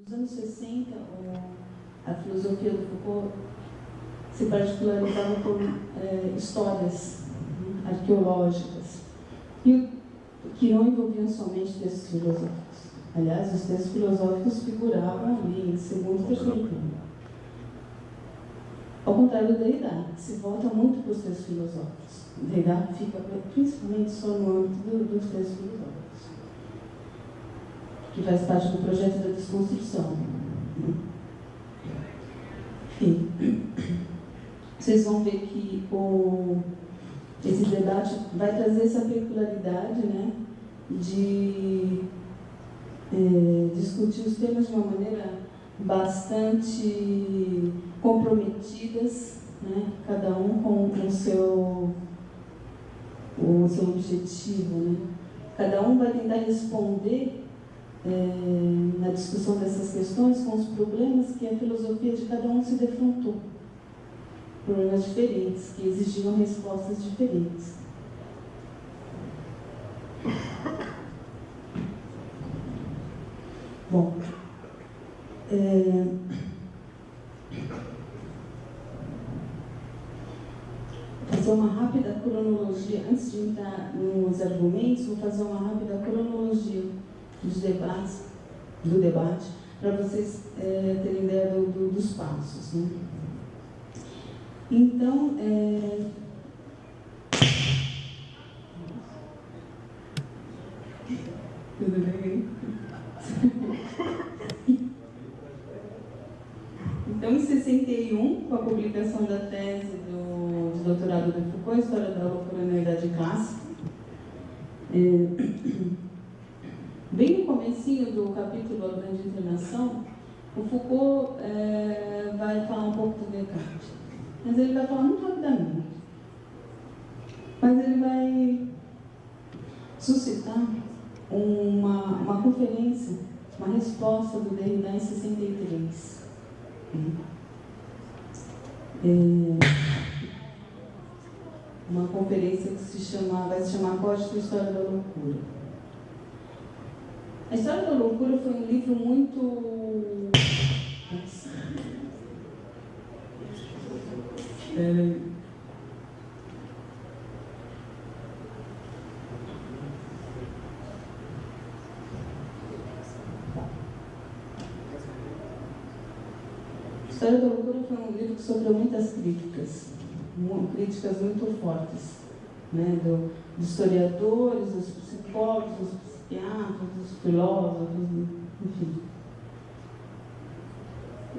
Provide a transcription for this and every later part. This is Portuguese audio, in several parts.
Nos anos 60, a filosofia do Foucault se particularizava por histórias arqueológicas, que não envolviam somente textos filosóficos. Aliás, os textos filosóficos figuravam ali em segundo e terceiro plano. Ao contrário do Derrida, que se volta muito para os textos filosóficos. O Derrida fica principalmente só no âmbito dos textos filosóficos, que faz parte do projeto da desconstrução. Enfim, vocês vão ver que esse debate vai trazer essa peculiaridade, né, de discutir os temas de uma maneira bastante comprometidas, né, cada um com o seu objetivo, né? Cada um vai tentar responder na discussão dessas questões com os problemas que a filosofia de cada um se defrontou. Problemas diferentes, que exigiam respostas diferentes. Bom, fazer uma rápida cronologia, antes de entrar nos argumentos, vou fazer uma rápida cronologia dos debates, do debate, para vocês terem ideia dos passos, né? Então, tudo bem? Então, em 61, com a publicação da tese de doutorado do Foucault, História da Loucura na Idade Clássica, bem no comecinho do capítulo A Grande Internação, o Foucault vai falar um pouco do Descartes, mas ele vai falar muito rapidamente. Mas ele vai suscitar uma conferência, uma resposta do Derrida em 63. Uma conferência que vai se chamar Código História da Loucura. A História da Loucura foi um livro muito... A História da Loucura foi um livro que sofreu muitas críticas muito fortes, né, dos historiadores, dos psicólogos, dos psiquiatras, dos filósofos, enfim.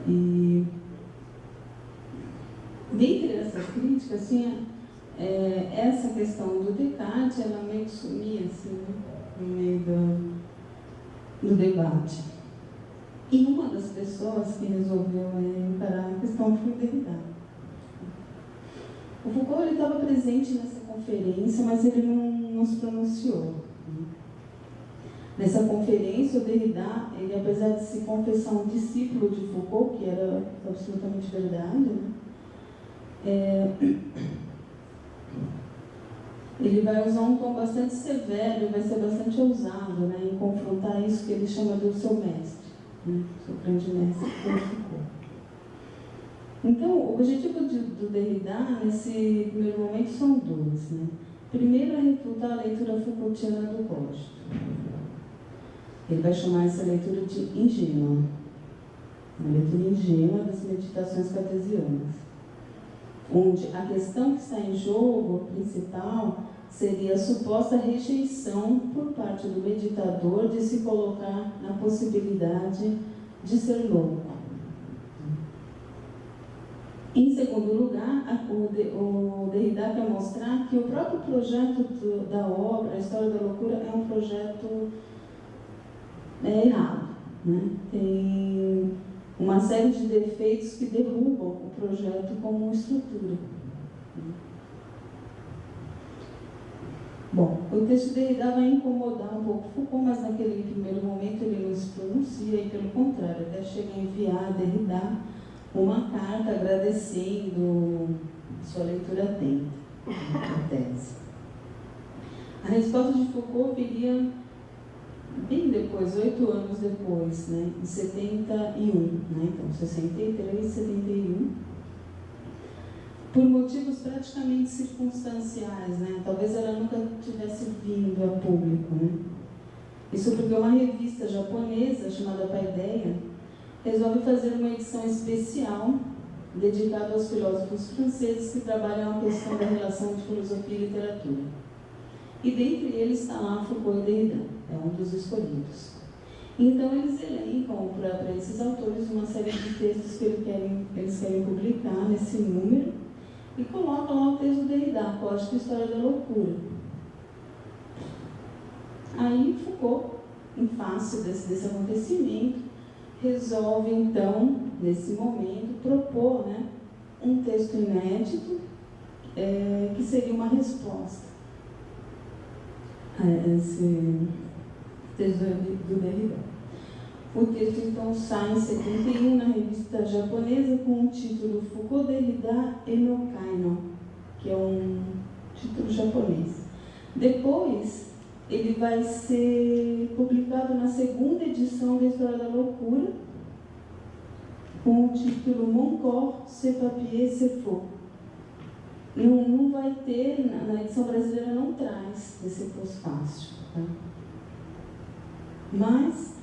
E dentre essas críticas, assim, essa questão do Descartes, ela meio que sumia assim, no meio do debate. E uma das pessoas que resolveu encarar a questão foi o Derrida. O Foucault estava presente nessa conferência, mas ele não se pronunciou. Nessa conferência, o Derrida, ele, apesar de se confessar um discípulo de Foucault, que era absolutamente verdade, né, ele vai usar um tom bastante severo, vai ser bastante ousado, né, em confrontar isso que ele chama do seu mestre, né, seu grande mestre, que foi Foucault. Então, o objetivo do Derrida, nesse primeiro momento, são dois, né? Primeiro, é refutar a leitura Foucaultiana do Código. Ele vai chamar essa leitura de ingênua, a leitura ingênua das meditações cartesianas, onde a questão que está em jogo, principal, seria a suposta rejeição por parte do meditador de se colocar na possibilidade de ser louco. Em segundo lugar, o Derrida quer mostrar que o próprio projeto da obra, a História da Loucura, é um projeto errado, né? Tem uma série de defeitos que derrubam o projeto como estrutura. Bom, o texto de Derrida vai incomodar um pouco Foucault, mas naquele primeiro momento ele não se pronuncia e, pelo contrário, até chega a enviar a Derrida uma carta agradecendo sua leitura atenta da tese. A resposta de Foucault viria bem depois, 8 anos depois, né, em 71, né, então 63, 71, por motivos praticamente circunstanciais, né, talvez ela nunca tivesse vindo a público, né. Isso porque uma revista japonesa chamada Paideia resolve fazer uma edição especial dedicada aos filósofos franceses que trabalham a questão da relação de filosofia e literatura. E dentre eles está lá Foucault e Derrida, é um dos escolhidos. Então eles elencam para esses autores uma série de textos que eles querem publicar nesse número e colocam lá o texto do Derrida, Código e História da Loucura. Aí Foucault, em face desse acontecimento, resolve então, nesse momento, propor, né, um texto inédito que seria uma resposta a esse texto do Derrida. O texto então sai em 71 na revista japonesa com o título Foucault, Derrida e no Kaino, que é um título japonês. Depois, ele vai ser publicado na segunda edição da História da Loucura, com o título Mon corps, ses papiers, ses faux. Não vai ter, na edição brasileira não traz esse pós-fácil, tá? Mas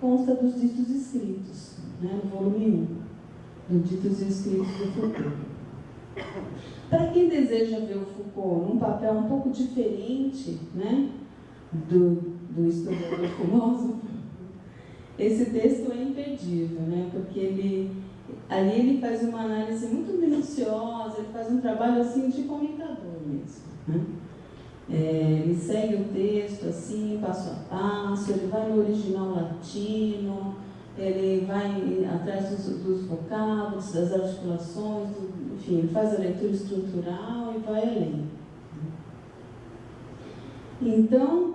consta dos ditos escritos, né, no volume 1, dos ditos escritos do Foucault. Para quem deseja ver o Foucault num papel um pouco diferente, né, do historiador filósofo, esse texto é imperdível, né, porque ali ele faz uma análise muito minuciosa, ele faz um trabalho assim de comentador mesmo, né? Ele segue o texto assim, passo a passo, ele vai no original latino, ele vai atrás dos vocábulos, das articulações, enfim, ele faz a leitura estrutural e vai além. Então,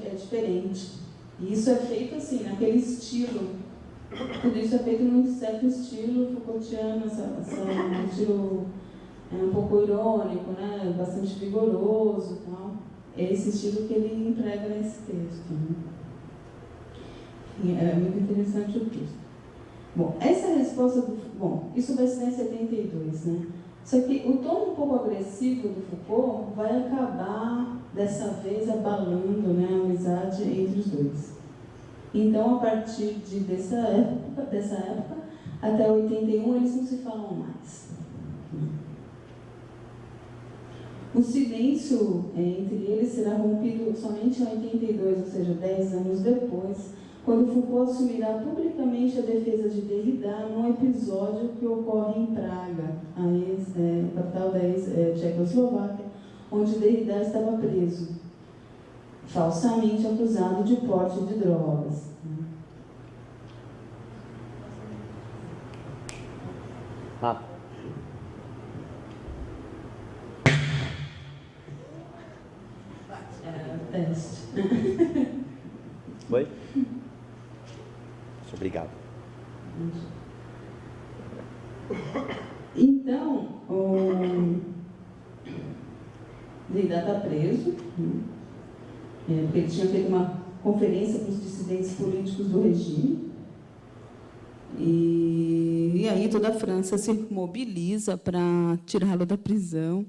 é diferente. E isso é feito assim, naquele estilo. Tudo isso é feito num certo estilo Foucaultiano, um estilo um pouco irônico, né? Bastante vigoroso e tal. É esse estilo que ele emprega nesse texto, né? É muito interessante o texto. Bom, essa resposta isso vai ser em 72, né? Só que o tom um pouco agressivo do Foucault vai acabar, dessa vez, abalando, né, a amizade entre os dois. Então, a partir dessa época, até 81, eles não se falam mais. O silêncio entre eles será rompido somente em 82, ou seja, 10 anos depois, quando Foucault assumirá publicamente a defesa de Derrida num episódio que ocorre em Praga, a capital da ex-Tchecoslováquia, onde Derrida estava preso, falsamente acusado de porte de drogas. Teste. Oi? Obrigado. Então, o Derrida está preso, porque ele tinha feito uma conferência para os dissidentes políticos do regime. E aí toda a França se mobiliza para tirá-lo da prisão.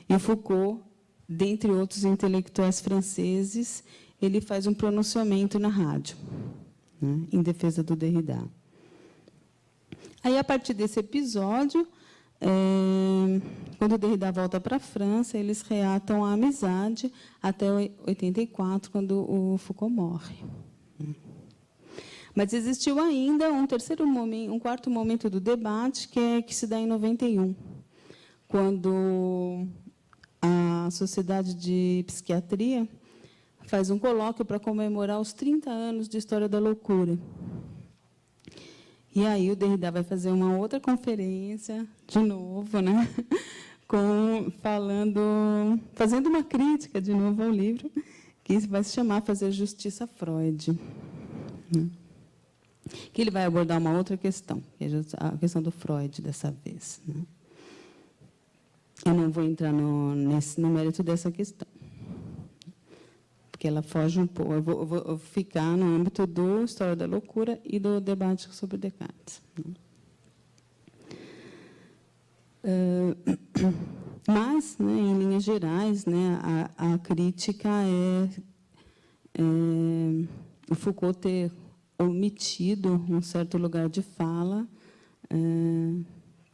E Foucault, dentre outros intelectuais franceses, ele faz um pronunciamento na rádio, né, em defesa do Derrida. Aí, a partir desse episódio, quando o Derrida volta para a França, eles reatam a amizade até 84, quando o Foucault morre. Mas existiu ainda um quarto momento do debate, que se dá em 91, quando a Sociedade de Psiquiatria faz um colóquio para comemorar os 30 anos de História da Loucura. E aí o Derrida vai fazer uma outra conferência, de novo, né? Fazendo uma crítica, de novo, ao livro, que vai se chamar Fazer Justiça a Freud. Que ele vai abordar uma outra questão, que é a questão do Freud, dessa vez, né? Eu não vou entrar no mérito dessa questão, porque ela foge um pouco. Eu vou ficar no âmbito do História da Loucura e do debate sobre Descartes. Mas, né, em linhas gerais, né, a crítica é o Foucault ter omitido um certo lugar de fala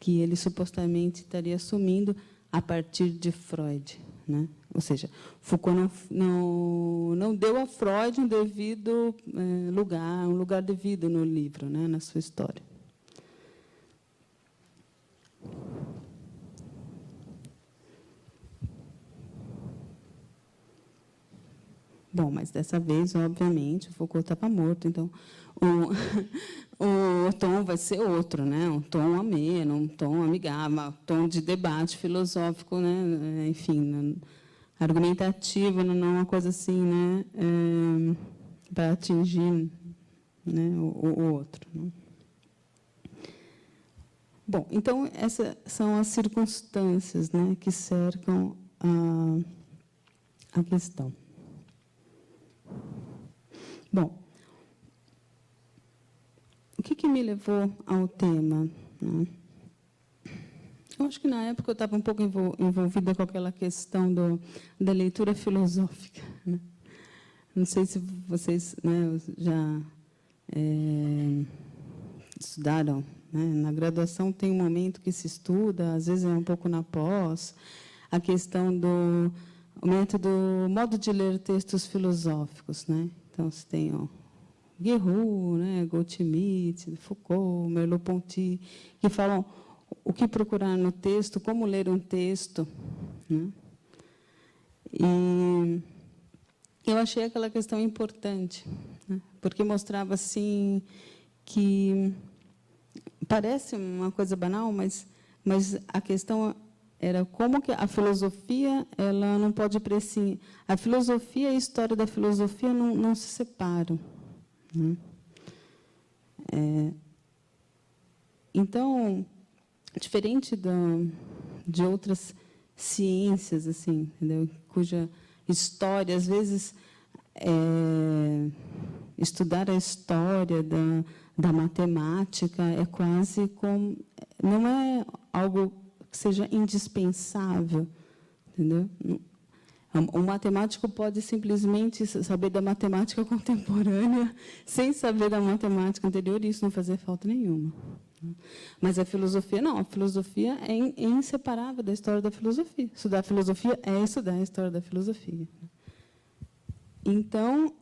que ele supostamente estaria assumindo a partir de Freud, né? Ou seja, Foucault não deu a Freud um devido lugar, um lugar devido no livro, né, na sua história. Bom, mas dessa vez, obviamente, o Foucault estava morto, então o tom vai ser outro, né? Um tom ameno, um tom amigável, um tom de debate filosófico, né? Enfim, argumentativo, não uma coisa assim, né? Para atingir, né, o outro. Né? Bom, então essas são as circunstâncias, né, que cercam a questão. Bom, o que me levou ao tema? Né? Eu acho que, na época, eu estava um pouco envolvida com aquela questão da leitura filosófica. Né? Não sei se vocês, né, já estudaram. Né? Na graduação tem um momento que se estuda, às vezes é um pouco na pós, a questão do modo de ler textos filosóficos. Né? Então, você tem Guerrero, né, Goldschmidt, Foucault, Merleau-Ponty, que falam o que procurar no texto, como ler um texto. Né? E eu achei aquela questão importante, né, porque mostrava assim que parece uma coisa banal, mas a questão era como que a filosofia ela não pode prescindir. A filosofia e a história da filosofia não se separam. Né? Então, diferente de outras ciências, assim, entendeu? Cuja história, às vezes, estudar a história da matemática é quase como não é algo que seja indispensável, entendeu? O matemático pode simplesmente saber da matemática contemporânea sem saber da matemática anterior, e isso não fazer falta nenhuma. Mas a filosofia, não. A filosofia é inseparável da história da filosofia. Estudar a filosofia é estudar a história da filosofia. Então,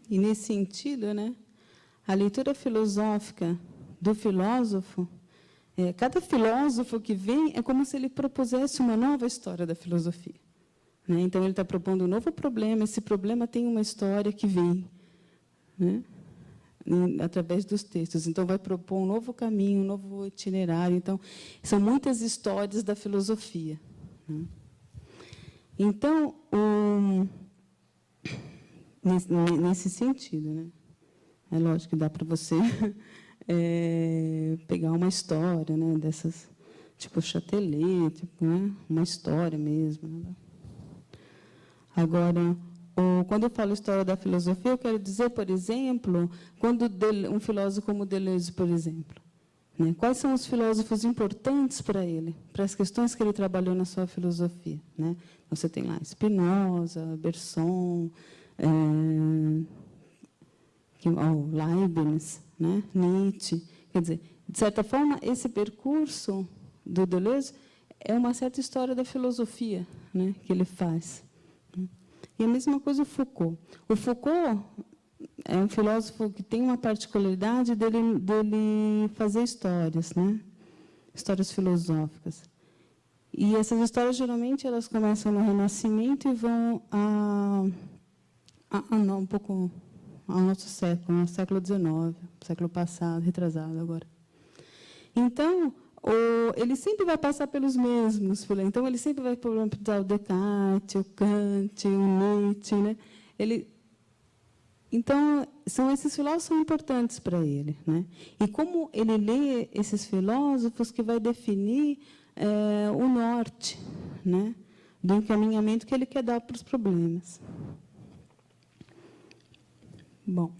e nesse sentido, né, a leitura filosófica do filósofo, cada filósofo que vem é como se ele propusesse uma nova história da filosofia. Né? Então, ele está propondo um novo problema, esse problema tem uma história que vem, né, através dos textos. Então, vai propor um novo caminho, um novo itinerário. Então, são muitas histórias da filosofia. Né? Então, nesse sentido, né? É lógico que dá para você pegar uma história, né, dessas, tipo Chatelet, tipo, né, uma história mesmo. Né? Agora, quando eu falo história da filosofia, eu quero dizer, por exemplo, quando um filósofo como Deleuze, por exemplo, né, quais são os filósofos importantes para ele, para as questões que ele trabalhou na sua filosofia. Né? Você tem lá Spinoza, Bergson, Leibniz, né? Nietzsche. Quer dizer, de certa forma, esse percurso do Deleuze é uma certa história da filosofia, né, que ele faz. E a mesma coisa o Foucault. O Foucault é um filósofo que tem uma particularidade dele fazer histórias, né? Histórias filosóficas. E essas histórias, geralmente, elas começam no Renascimento e vão um pouco ao nosso século, ao século XIX, século passado, retrasado agora. Então, ele sempre vai passar pelos mesmos. Então, ele sempre vai problematizar o Descartes, o Kant, o Nietzsche. Né? Então, esses filósofos são importantes para ele. Né? E como ele lê esses filósofos que vai definir o norte, né? do encaminhamento que ele quer dar para os problemas. Bom.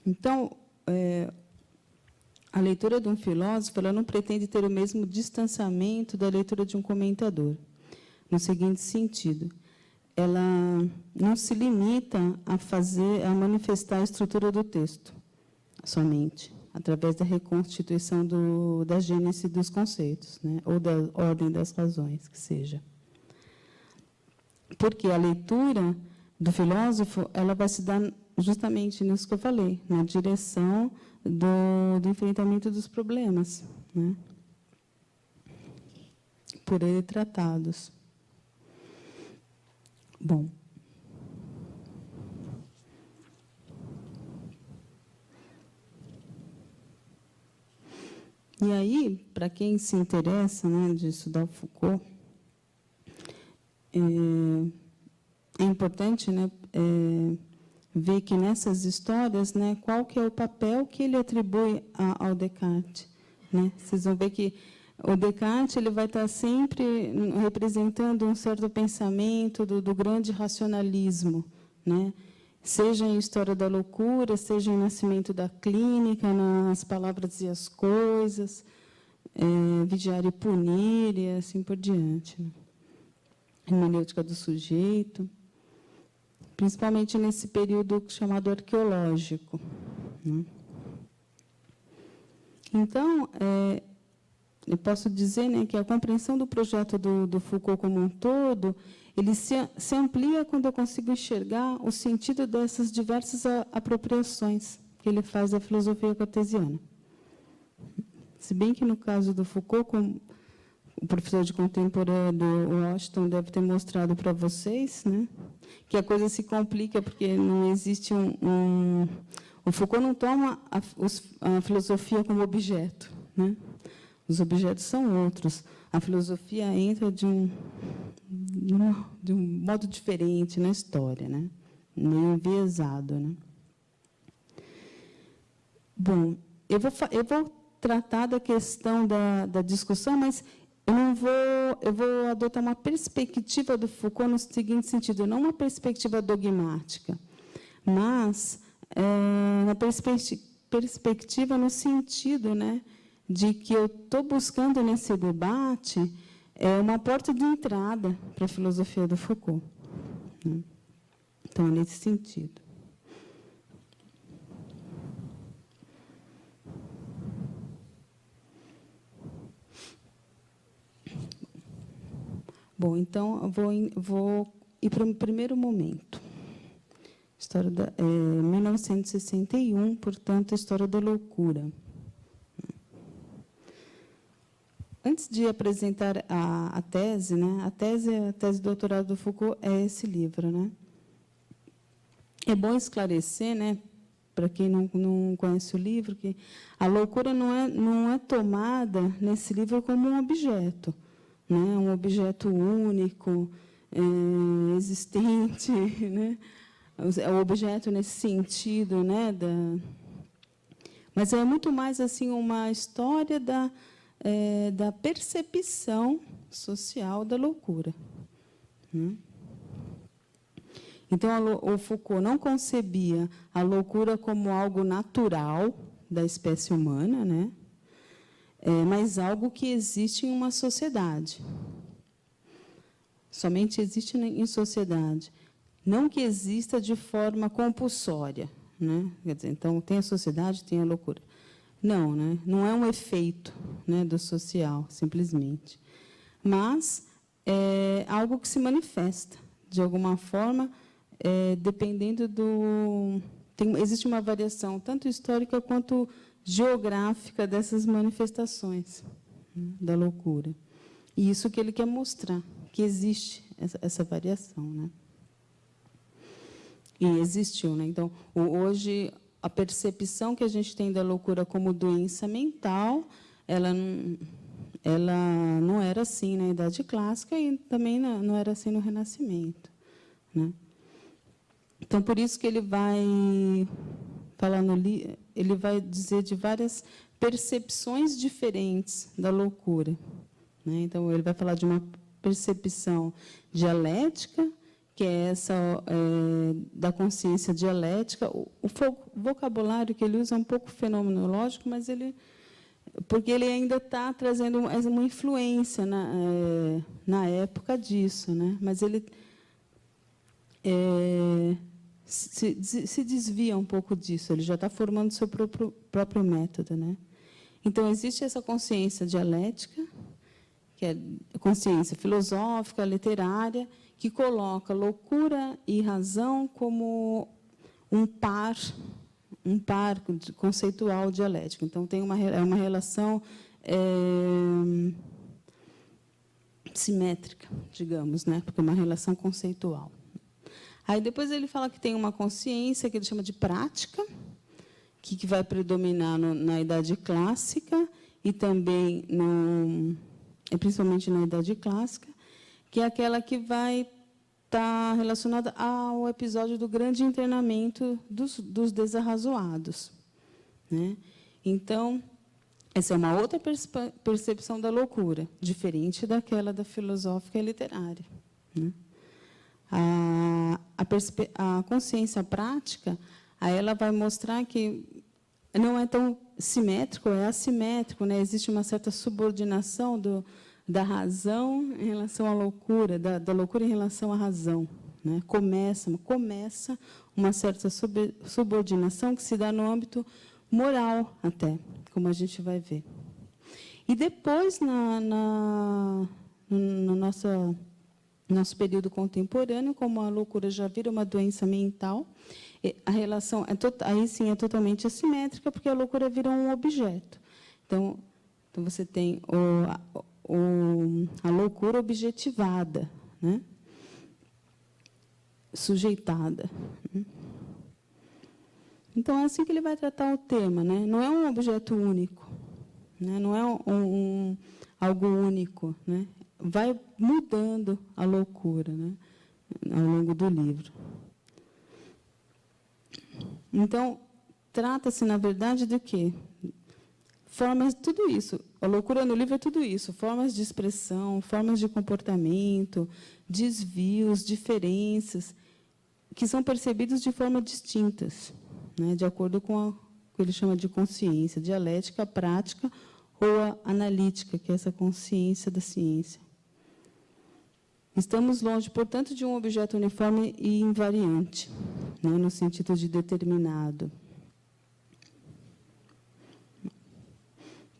Então, a leitura de um filósofo, ela não pretende ter o mesmo distanciamento da leitura de um comentador, no seguinte sentido: ela não se limita a manifestar a estrutura do texto somente, através da reconstituição da gênese dos conceitos, né, ou da ordem das razões, que seja. Porque a leitura do filósofo, ela vai se dar justamente nisso que eu falei, na direção do enfrentamento dos problemas, né, por ele tratados. Bom. E aí, para quem se interessa, né, de estudar o Foucault, é importante, né, ver que nessas histórias, né, qual que é o papel que ele atribui ao Descartes, né? Vocês vão ver que o Descartes ele vai estar sempre representando um certo pensamento do grande racionalismo, né? Seja em História da Loucura, seja em Nascimento da Clínica, nas Palavras e as Coisas, Vigiar e Punir, e assim por diante, né? Hermenêutica do Sujeito, principalmente nesse período chamado arqueológico, né? Então, eu posso dizer, né, que a compreensão do projeto do Foucault como um todo, ele se amplia quando eu consigo enxergar o sentido dessas diversas apropriações que ele faz da filosofia cartesiana. Se bem que, no caso do Foucault, como o professor de contemporâneo, Washington, deve ter mostrado para vocês, né, que a coisa se complica porque não existe o Foucault não toma a filosofia como objeto, né? Os objetos são outros. A filosofia entra de um modo diferente na história, né? Meio enviesado, né? Bom, eu vou tratar da questão da discussão, mas eu vou adotar uma perspectiva do Foucault no seguinte sentido, não uma perspectiva dogmática, mas uma perspectiva no sentido, né, de que eu estou buscando nesse debate uma porta de entrada para a filosofia do Foucault, né? Então, nesse sentido. Bom, então, eu vou ir para o primeiro momento. História 1961, portanto, a História da Loucura. Antes de apresentar a tese, né, a tese de doutorado do Foucault é esse livro, né? É bom esclarecer, né, para quem não conhece o livro, que a loucura não é tomada nesse livro como um objeto, né, um objeto único, existente, né? É o objeto nesse sentido, né, mas é muito mais assim uma história da percepção social da loucura, né? Então, o Foucault não concebia a loucura como algo natural da espécie humana, né? Mas algo que existe em uma sociedade. Somente existe em sociedade. Não que exista de forma compulsória, né? Quer dizer, então, tem a sociedade, tem a loucura. Não, né? Não é um efeito, né, do social, simplesmente. Mas é algo que se manifesta, de alguma forma, dependendo do... existe uma variação, tanto histórica quanto geográfica, dessas manifestações, né, da loucura. E isso que ele quer mostrar, que existe essa variação, né? E existiu, né? Então, hoje, a percepção que a gente tem da loucura como doença mental, ela não era assim na Idade Clássica e também não era assim no Renascimento, né? Então, por isso que ele vai falar ele vai dizer de várias percepções diferentes da loucura, né? Então, ele vai falar de uma percepção dialética, que é essa da consciência dialética. O vocabulário que ele usa é um pouco fenomenológico, mas porque ele ainda está trazendo uma influência na época disso, né? Mas ele se desvia um pouco disso, ele já está formando seu próprio método, né? Então, existe essa consciência dialética, que é consciência filosófica, literária, que coloca loucura e razão como um par conceitual dialético. Então, tem uma relação simétrica, digamos, né? Porque é uma relação conceitual. Aí, depois, ele fala que tem uma consciência que ele chama de prática, que vai predominar na Idade Clássica e também, principalmente na Idade Clássica, que é aquela que vai estar relacionada ao episódio do grande internamento dos desarrazoados, né? Então, essa é uma outra percepção da loucura, diferente daquela da filosófica e literária, né? A consciência prática, aí ela vai mostrar que não é tão simétrico, é assimétrico, né? Existe uma certa subordinação da razão em relação à loucura, da loucura em relação à razão, né? Começa uma certa subordinação que se dá no âmbito moral, até, como a gente vai ver. E depois, no nosso período contemporâneo, como a loucura já vira uma doença mental, a relação aí sim é totalmente assimétrica, porque a loucura vira um objeto. Então você tem a loucura objetivada, né? Sujeitada. Então, é assim que ele vai tratar o tema, né? Não é um objeto único, né? Não é algo único, né? Vai mudando a loucura, né? Ao longo do livro. Então, trata-se, na verdade, de quê? Formas, tudo isso. A loucura no livro é tudo isso. Formas de expressão, formas de comportamento, desvios, diferenças, que são percebidos de forma distintas, né? De acordo com o que ele chama de consciência dialética, prática ou a analítica, que é essa consciência da ciência. Estamos longe, portanto, de um objeto uniforme e invariante, né? No sentido de determinado.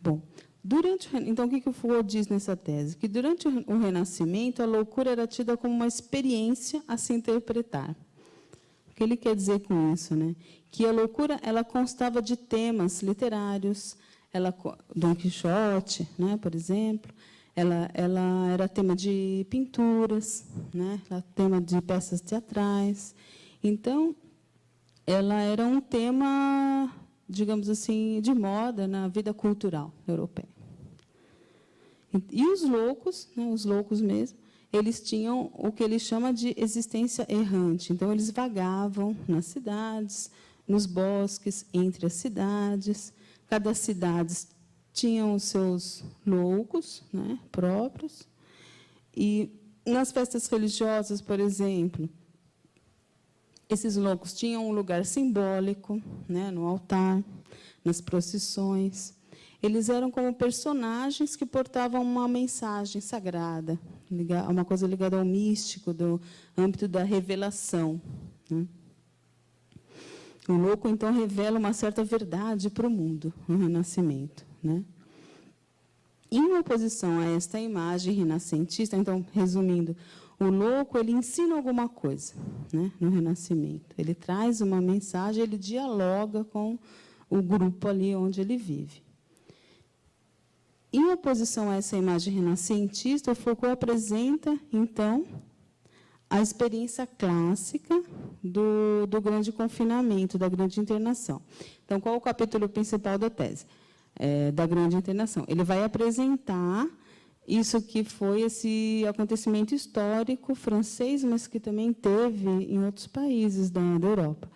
Bom, então, o que o Foucault diz nessa tese? Que, durante o Renascimento, a loucura era tida como uma experiência a se interpretar. O que ele quer dizer com isso, né? Que a loucura ela constava de temas literários, Dom Quixote, né, por exemplo, ela era tema de pinturas, né, tema de peças teatrais. Então, ela era um tema, digamos assim, de moda na vida cultural europeia. E os loucos mesmo, eles tinham o que ele chama de existência errante. Então, eles vagavam nas cidades, nos bosques, entre as cidades. Cada cidade tinha os seus loucos, né, próprios. E, nas festas religiosas, por exemplo, esses loucos tinham um lugar simbólico, né, no altar, nas procissões. Eles eram como personagens que portavam uma mensagem sagrada, uma coisa ligada ao místico, do âmbito da revelação, né? O louco, então, revela uma certa verdade para o mundo, no Renascimento, né? Em oposição a esta imagem renascentista, então, resumindo, o louco ele ensina alguma coisa, né, no Renascimento. Ele traz uma mensagem, ele dialoga com o grupo ali onde ele vive. Em oposição a essa imagem renascentista, o Foucault apresenta, então, a experiência clássica do grande confinamento, da grande internação. Então, qual é o capítulo principal da tese? Da grande internação. Ele vai apresentar isso que foi esse acontecimento histórico francês, mas que também teve em outros países da Europa.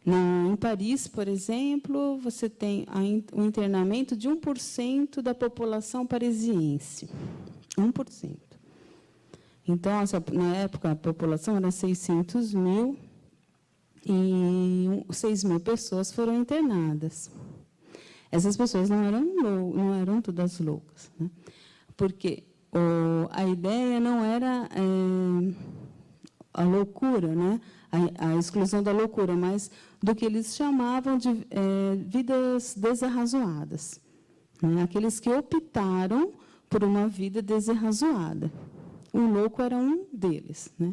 Em Paris, por exemplo, você tem o internamento de 1% da população parisiense. 1%. Então, na época, a população era 600 mil e 6 mil pessoas foram internadas. Essas pessoas não eram todas loucas, né? Porque a ideia não era a loucura, né? A exclusão da loucura, mas do que eles chamavam de vidas desarrazoadas, né? Aqueles que optaram por uma vida desarrazoada. O louco era um deles, né?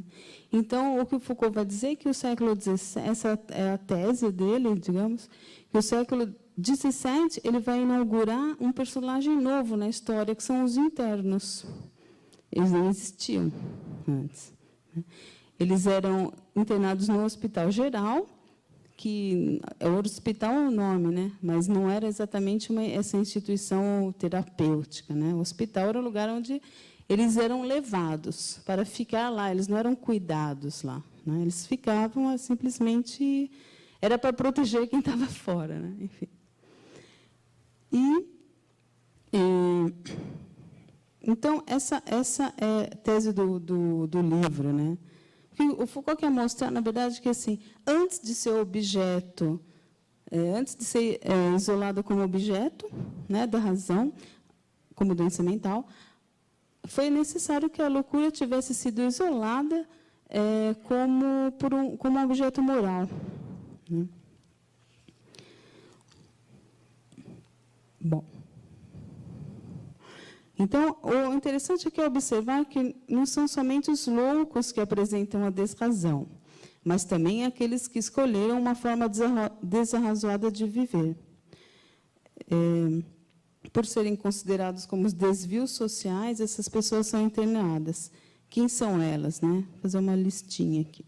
Então, o que o Foucault vai dizer é que o século XVII, essa é a tese dele, digamos, que o século XVII ele vai inaugurar um personagem novo na história, que são os internos. Eles não existiam antes, né? Eles eram internados no Hospital Geral, que é o hospital é o nome, né? Mas não era exatamente essa instituição terapêutica, né? O hospital era o lugar onde eles eram levados para ficar lá, eles não eram cuidados lá, né? Eles ficavam simplesmente... Era para proteger quem estava fora, né? Enfim. Então, essa é a tese do livro, né? O Foucault quer mostrar, na verdade, que assim, antes de ser objeto, antes de ser isolado como objeto, né, da razão, como doença mental, foi necessário que a loucura tivesse sido isolada como um objeto moral, né? Bom. Então, o interessante aqui é observar que não são somente os loucos que apresentam a desrazão, mas também aqueles que escolheram uma forma desarrazoada de viver. Por serem considerados como os desvios sociais, essas pessoas são internadas. Quem são elas, né? Vou fazer uma listinha aqui,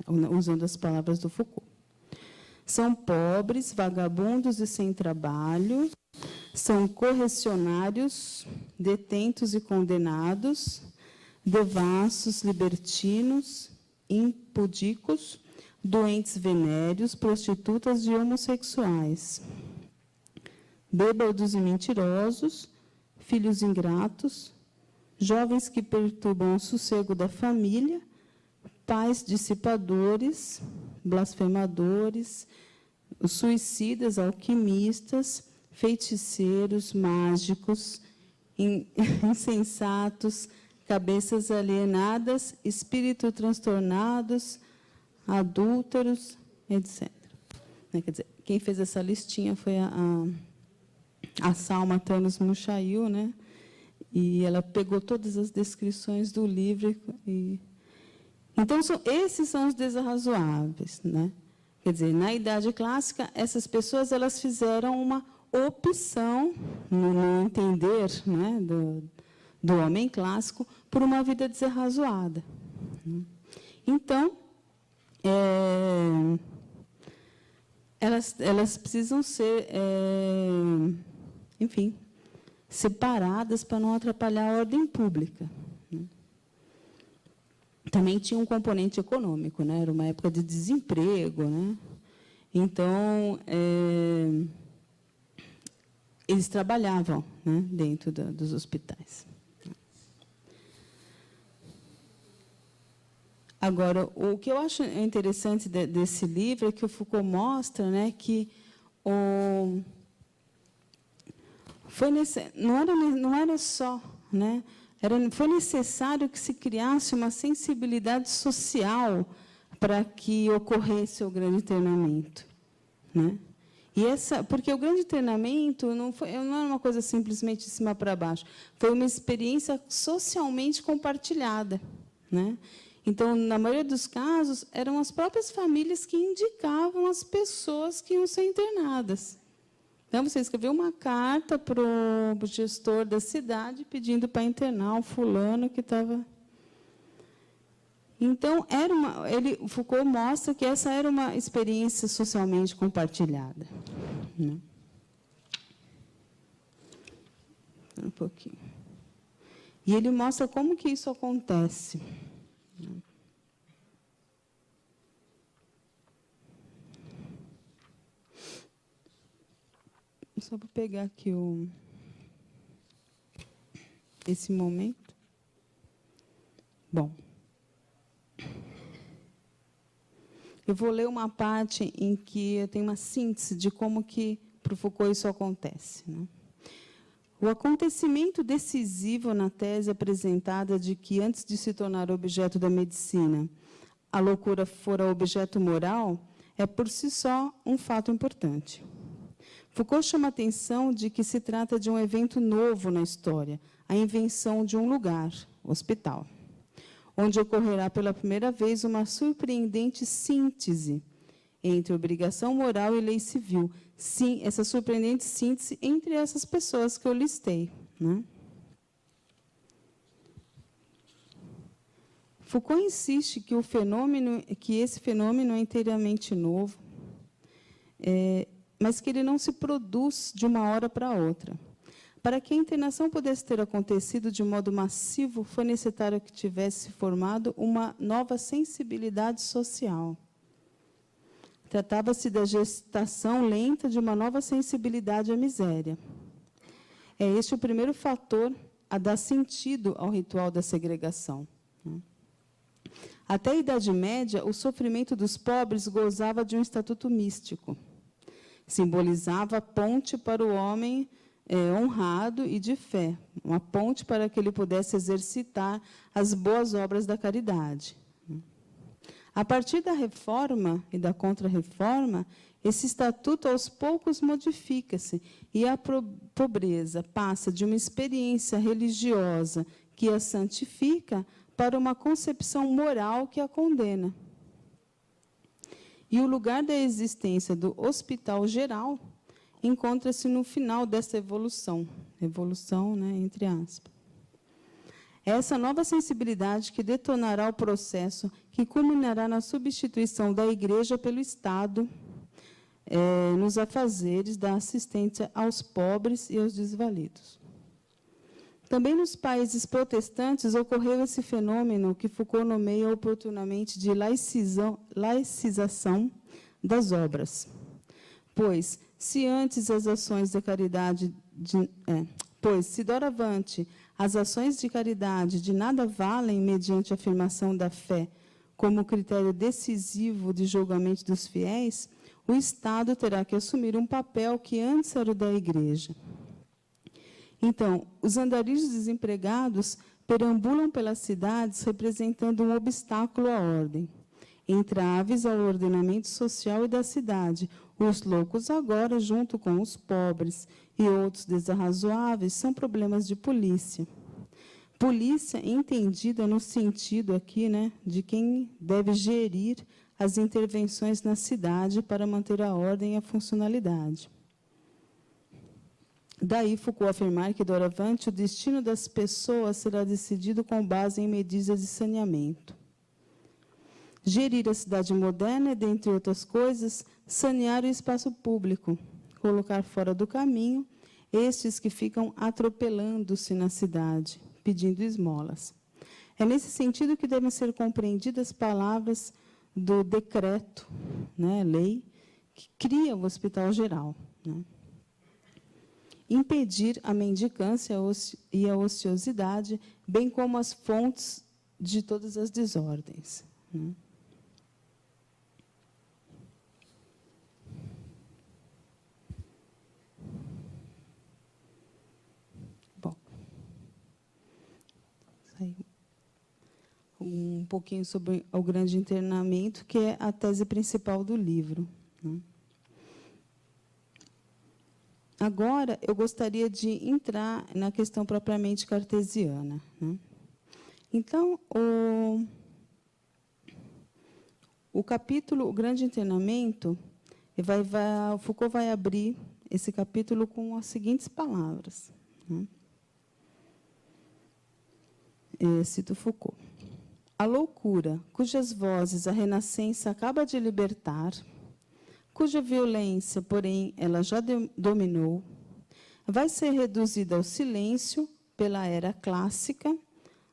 usando as palavras do Foucault. São pobres, vagabundos e sem trabalho, são correcionários, detentos e condenados, devassos, libertinos, impudicos, doentes venéreos, prostitutas e homossexuais, bêbados e mentirosos, filhos ingratos, jovens que perturbam o sossego da família, pais dissipadores, blasfemadores, os suicidas, alquimistas, feiticeiros, mágicos, insensatos, cabeças alienadas, espíritos transtornados, adúlteros, etc. Quer dizer, quem fez essa listinha foi a Salma Thanos Muchail, né? E ela pegou todas as descrições do livro. Então, esses são os desarrazoáveis, né? Quer dizer, na Idade Clássica, essas pessoas elas fizeram uma opção, no entender, né, do homem clássico, por uma vida desarrazoada. Então, elas precisam ser, enfim, separadas para não atrapalhar a ordem pública. Também tinha um componente econômico, né? Era uma época de desemprego, né? Então, eles trabalhavam, né, dentro dos hospitais. Agora, o que eu acho interessante desse livro é que o Foucault mostra, né, que não era só, né, foi necessário que se criasse uma sensibilidade social para que ocorresse o grande internamento, né? Porque o grande internamento não era uma coisa simplesmente de cima para baixo, foi uma experiência socialmente compartilhada, né? Então, na maioria dos casos, eram as próprias famílias que indicavam as pessoas que iam ser internadas. Então, você escreveu uma carta para o gestor da cidade pedindo para internar o fulano que estava... Então, Foucault mostra que essa era uma experiência socialmente compartilhada, né? Um pouquinho. E ele mostra como que isso acontece. Só vou pegar aqui esse momento. Bom, eu vou ler uma parte em que eu tenho uma síntese de como que, para o Foucault, isso acontece, né? O acontecimento decisivo na tese apresentada de que, antes de se tornar objeto da medicina, a loucura fora objeto moral, é, por si só, um fato importante. Foucault chama a atenção de que se trata de um evento novo na história, a invenção de um lugar, o hospital, onde ocorrerá pela primeira vez uma surpreendente síntese entre obrigação moral e lei civil. Sim, essa surpreendente síntese entre essas pessoas que eu listei, né? Foucault insiste que esse fenômeno é inteiramente novo, mas que ele não se produz de uma hora para outra. Para que a internação pudesse ter acontecido de modo massivo, foi necessário que tivesse formado uma nova sensibilidade social. Tratava-se da gestação lenta de uma nova sensibilidade à miséria. É este o primeiro fator a dar sentido ao ritual da segregação. Até a Idade Média, o sofrimento dos pobres gozava de um estatuto místico. Simbolizava a ponte para o homem honrado e de fé, uma ponte para que ele pudesse exercitar as boas obras da caridade. A partir da reforma e da contra-reforma, esse estatuto aos poucos modifica-se e a pobreza passa de uma experiência religiosa que a santifica para uma concepção moral que a condena. E o lugar da existência do hospital geral encontra-se no final dessa evolução, né, entre aspas. Essa nova sensibilidade que detonará o processo que culminará na substituição da Igreja pelo Estado nos afazeres da assistência aos pobres e aos desvalidos. Também nos países protestantes ocorreu esse fenômeno que Foucault nomeia oportunamente de laicização das obras. Pois, se antes as ações de caridade... se doravante as ações de caridade de nada valem mediante a afirmação da fé como critério decisivo de julgamento dos fiéis, o Estado terá que assumir um papel que antes era o da Igreja. Então, os andarilhos desempregados perambulam pelas cidades representando um obstáculo à ordem, entraves ao ordenamento social e da cidade. Os loucos agora, junto com os pobres e outros desarrazoáveis, são problemas de polícia. Polícia entendida no sentido aqui, né, de quem deve gerir as intervenções na cidade para manter a ordem e a funcionalidade. Daí Foucault afirmar que, doravante, o destino das pessoas será decidido com base em medidas de saneamento. Gerir a cidade moderna é, dentre outras coisas, sanear o espaço público, colocar fora do caminho estes que ficam atropelando-se na cidade, pedindo esmolas. É nesse sentido que devem ser compreendidas as palavras do decreto, né, lei, que cria o Hospital Geral, né? Impedir a mendicância e a ociosidade, bem como as fontes de todas as desordens, né? Bom, um pouquinho sobre o grande internamento, que é a tese principal do livro, né? Agora, eu gostaria de entrar na questão propriamente cartesiana, né? Então, o capítulo, o grande internamento, o Foucault vai abrir esse capítulo com as seguintes palavras, né? Cito Foucault. A loucura, cujas vozes a Renascença acaba de libertar, cuja violência, porém, ela já dominou, vai ser reduzida ao silêncio pela era clássica,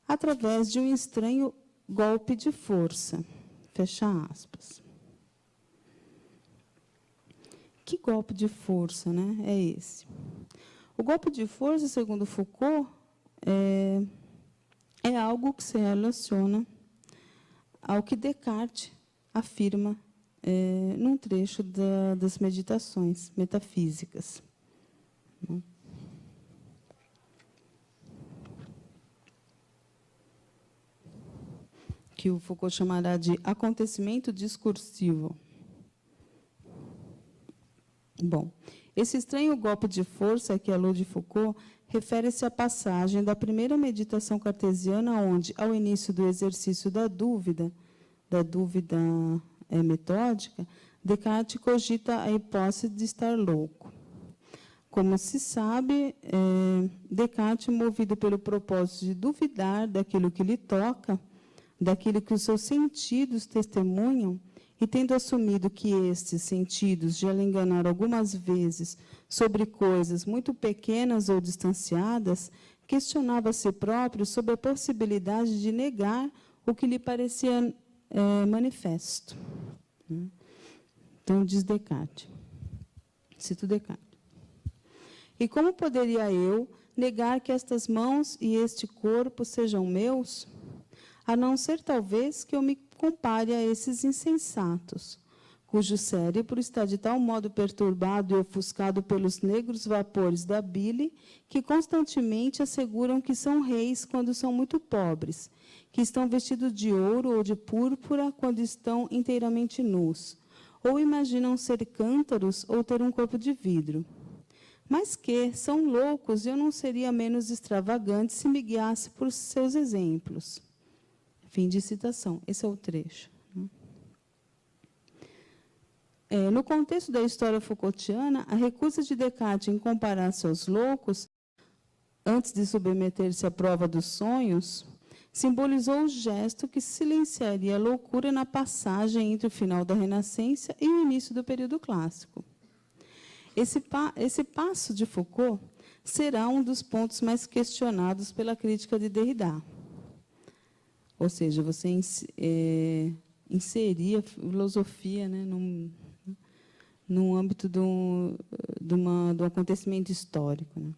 através de um estranho golpe de força. Fecha aspas. Que golpe de força, né, é esse? O golpe de força, segundo Foucault, é algo que se relaciona ao que Descartes afirma num trecho das meditações metafísicas. Que o Foucault chamará de acontecimento discursivo. Bom, esse estranho golpe de força que alude Foucault refere-se à passagem da primeira meditação cartesiana, onde, ao início do exercício da dúvida metódica, Descartes cogita a hipótese de estar louco. Como se sabe, Descartes, movido pelo propósito de duvidar daquilo que lhe toca, daquilo que os seus sentidos testemunham, e tendo assumido que estes sentidos já lhe enganaram algumas vezes sobre coisas muito pequenas ou distanciadas, questionava a si próprio sobre a possibilidade de negar o que lhe parecia manifesto. Então, diz Descartes, cito Descartes. E como poderia eu negar que estas mãos e este corpo sejam meus, a não ser, talvez, que eu me compare a esses insensatos, cujo cérebro está de tal modo perturbado e ofuscado pelos negros vapores da bile, que constantemente asseguram que são reis quando são muito pobres, que estão vestidos de ouro ou de púrpura quando estão inteiramente nus, ou imaginam ser cântaros ou ter um corpo de vidro. Mas que são loucos, eu não seria menos extravagante se me guiasse por seus exemplos. Fim de citação. Esse é o trecho. No contexto da história Foucaultiana, a recusa de Descartes em comparar-se aos loucos, antes de submeter-se à prova dos sonhos, simbolizou o gesto que silenciaria a loucura na passagem entre o final da Renascença e o início do período clássico. Esse passo de Foucault será um dos pontos mais questionados pela crítica de Derrida. Ou seja, você inserir a filosofia, né, num âmbito de um acontecimento histórico. Né?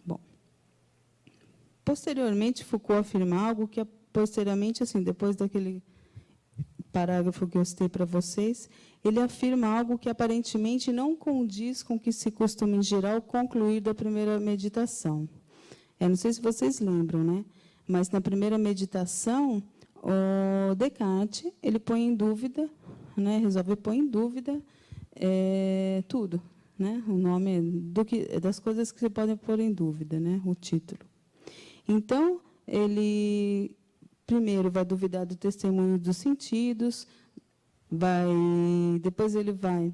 Bom, posteriormente, Foucault afirma algo que, posteriormente, assim, depois daquele parágrafo que eu citei para vocês, ele afirma algo que aparentemente não condiz com o que se costuma, em geral, concluir da primeira meditação. Não sei se vocês lembram, né? Mas na primeira meditação, o Descartes ele põe em dúvida, né? Resolve pôr em dúvida tudo, né? O nome das coisas que se podem pôr em dúvida, né? O título. Então, ele primeiro vai duvidar do testemunho dos sentidos, depois ele vai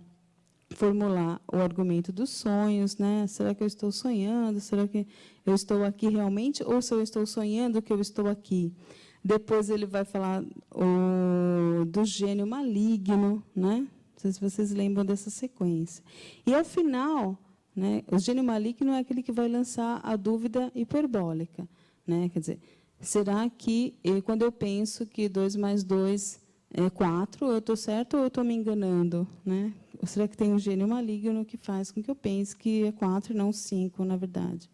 formular o argumento dos sonhos, né? Será que eu estou sonhando? Será que eu estou aqui realmente? Ou se eu estou sonhando que eu estou aqui? Depois ele vai falar do gênio maligno, né? Não sei se vocês lembram dessa sequência. E, ao final, né, o gênio maligno é aquele que vai lançar a dúvida hiperbólica, né? Quer dizer, será que, quando eu penso que 2 mais 2 é 4, eu estou certo ou eu estou me enganando? Né? Ou será que tem um gênio maligno que faz com que eu pense que é 4 e não 5, na verdade?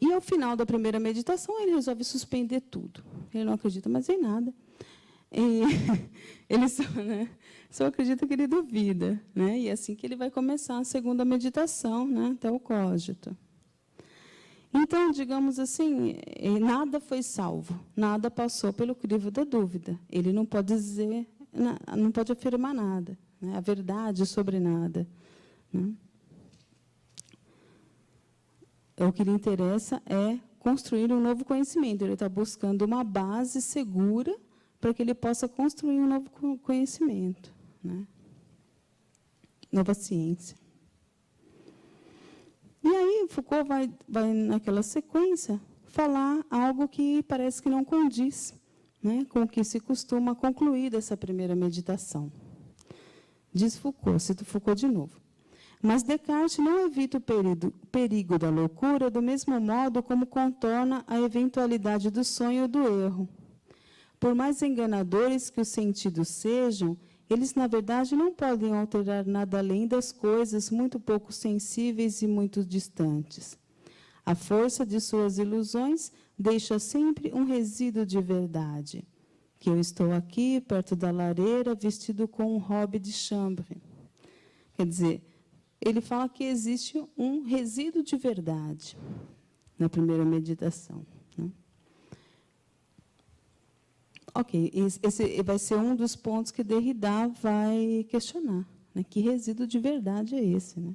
E ao final da primeira meditação, ele resolve suspender tudo. Ele não acredita mais em nada. Ele só acredita que ele duvida. Né? E é assim que ele vai começar a segunda meditação, né? Até o cogito. Então, digamos assim, nada foi salvo, nada passou pelo crivo da dúvida. Ele não pode dizer, não pode afirmar nada, né? A verdade sobre nada. Né? O que lhe interessa é construir um novo conhecimento. Ele está buscando uma base segura para que ele possa construir um novo conhecimento, né? Nova ciência. E aí, Foucault vai, naquela sequência, falar algo que parece que não condiz, né, com o que se costuma concluir dessa primeira meditação. Diz Foucault, cito Foucault de novo. Mas Descartes não evita o perigo da loucura do mesmo modo como contorna a eventualidade do sonho ou do erro. Por mais enganadores que os sentidos sejam, eles, na verdade, não podem alterar nada além das coisas muito pouco sensíveis e muito distantes. A força de suas ilusões deixa sempre um resíduo de verdade. Que eu estou aqui, perto da lareira, vestido com um robe de chambre. Quer dizer, ele fala que existe um resíduo de verdade na primeira meditação. Né? Ok, esse vai ser um dos pontos que Derrida vai questionar. Né? Que resíduo de verdade é esse? Né?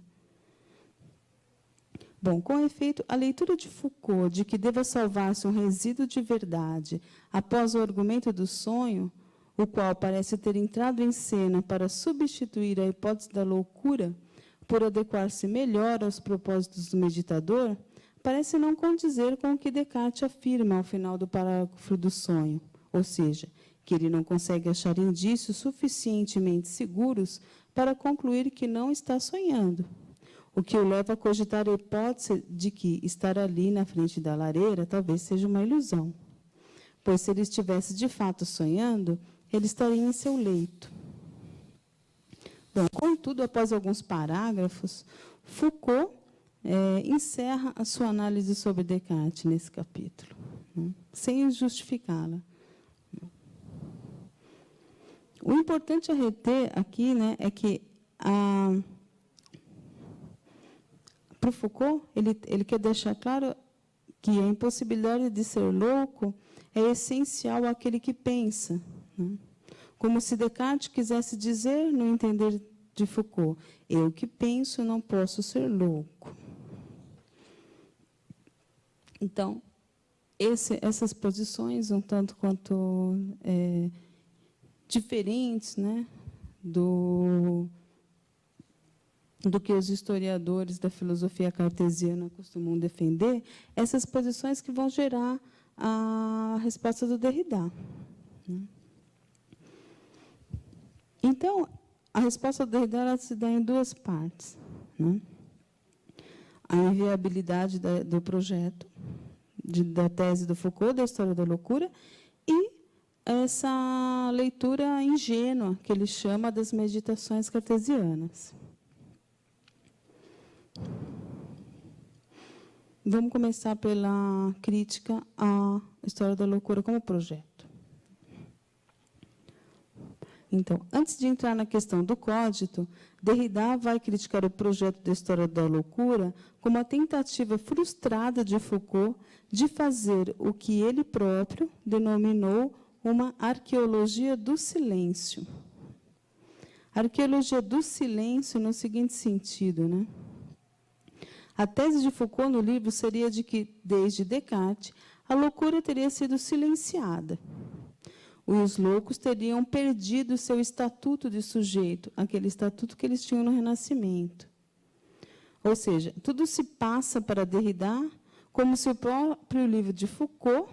Bom, com efeito, a leitura de Foucault de que deva salvar-se um resíduo de verdade após o argumento do sonho, o qual parece ter entrado em cena para substituir a hipótese da loucura, por adequar-se melhor aos propósitos do meditador, parece não condizer com o que Descartes afirma ao final do parágrafo do sonho, ou seja, que ele não consegue achar indícios suficientemente seguros para concluir que não está sonhando, o que o leva a cogitar a hipótese de que estar ali na frente da lareira talvez seja uma ilusão, pois se ele estivesse de fato sonhando, ele estaria em seu leito. Bom, contudo, após alguns parágrafos, Foucault encerra a sua análise sobre Descartes nesse capítulo, né, sem justificá-la. O importante a reter aqui, né, é que para o Foucault, ele quer deixar claro que a impossibilidade de ser louco é essencial àquele que pensa. Né? Como se Descartes quisesse dizer, no entender de Foucault, eu que penso não posso ser louco. Então, essas posições, um tanto quanto diferentes, né, do que os historiadores da filosofia cartesiana costumam defender, essas posições que vão gerar a resposta do Derrida. Né? Então, a resposta do Derrida ela se dá em duas partes. Né? A inviabilidade do projeto, da tese do Foucault, da história da loucura, e essa leitura ingênua, que ele chama das meditações cartesianas. Vamos começar pela crítica à história da loucura como projeto. Então, antes de entrar na questão do códito, Derrida vai criticar o projeto da história da loucura como a tentativa frustrada de Foucault de fazer o que ele próprio denominou uma arqueologia do silêncio. Arqueologia do silêncio no seguinte sentido, né? A tese de Foucault no livro seria de que, desde Descartes, a loucura teria sido silenciada. Os loucos teriam perdido seu estatuto de sujeito, aquele estatuto que eles tinham no Renascimento. Ou seja, tudo se passa para Derrida como se o próprio livro de Foucault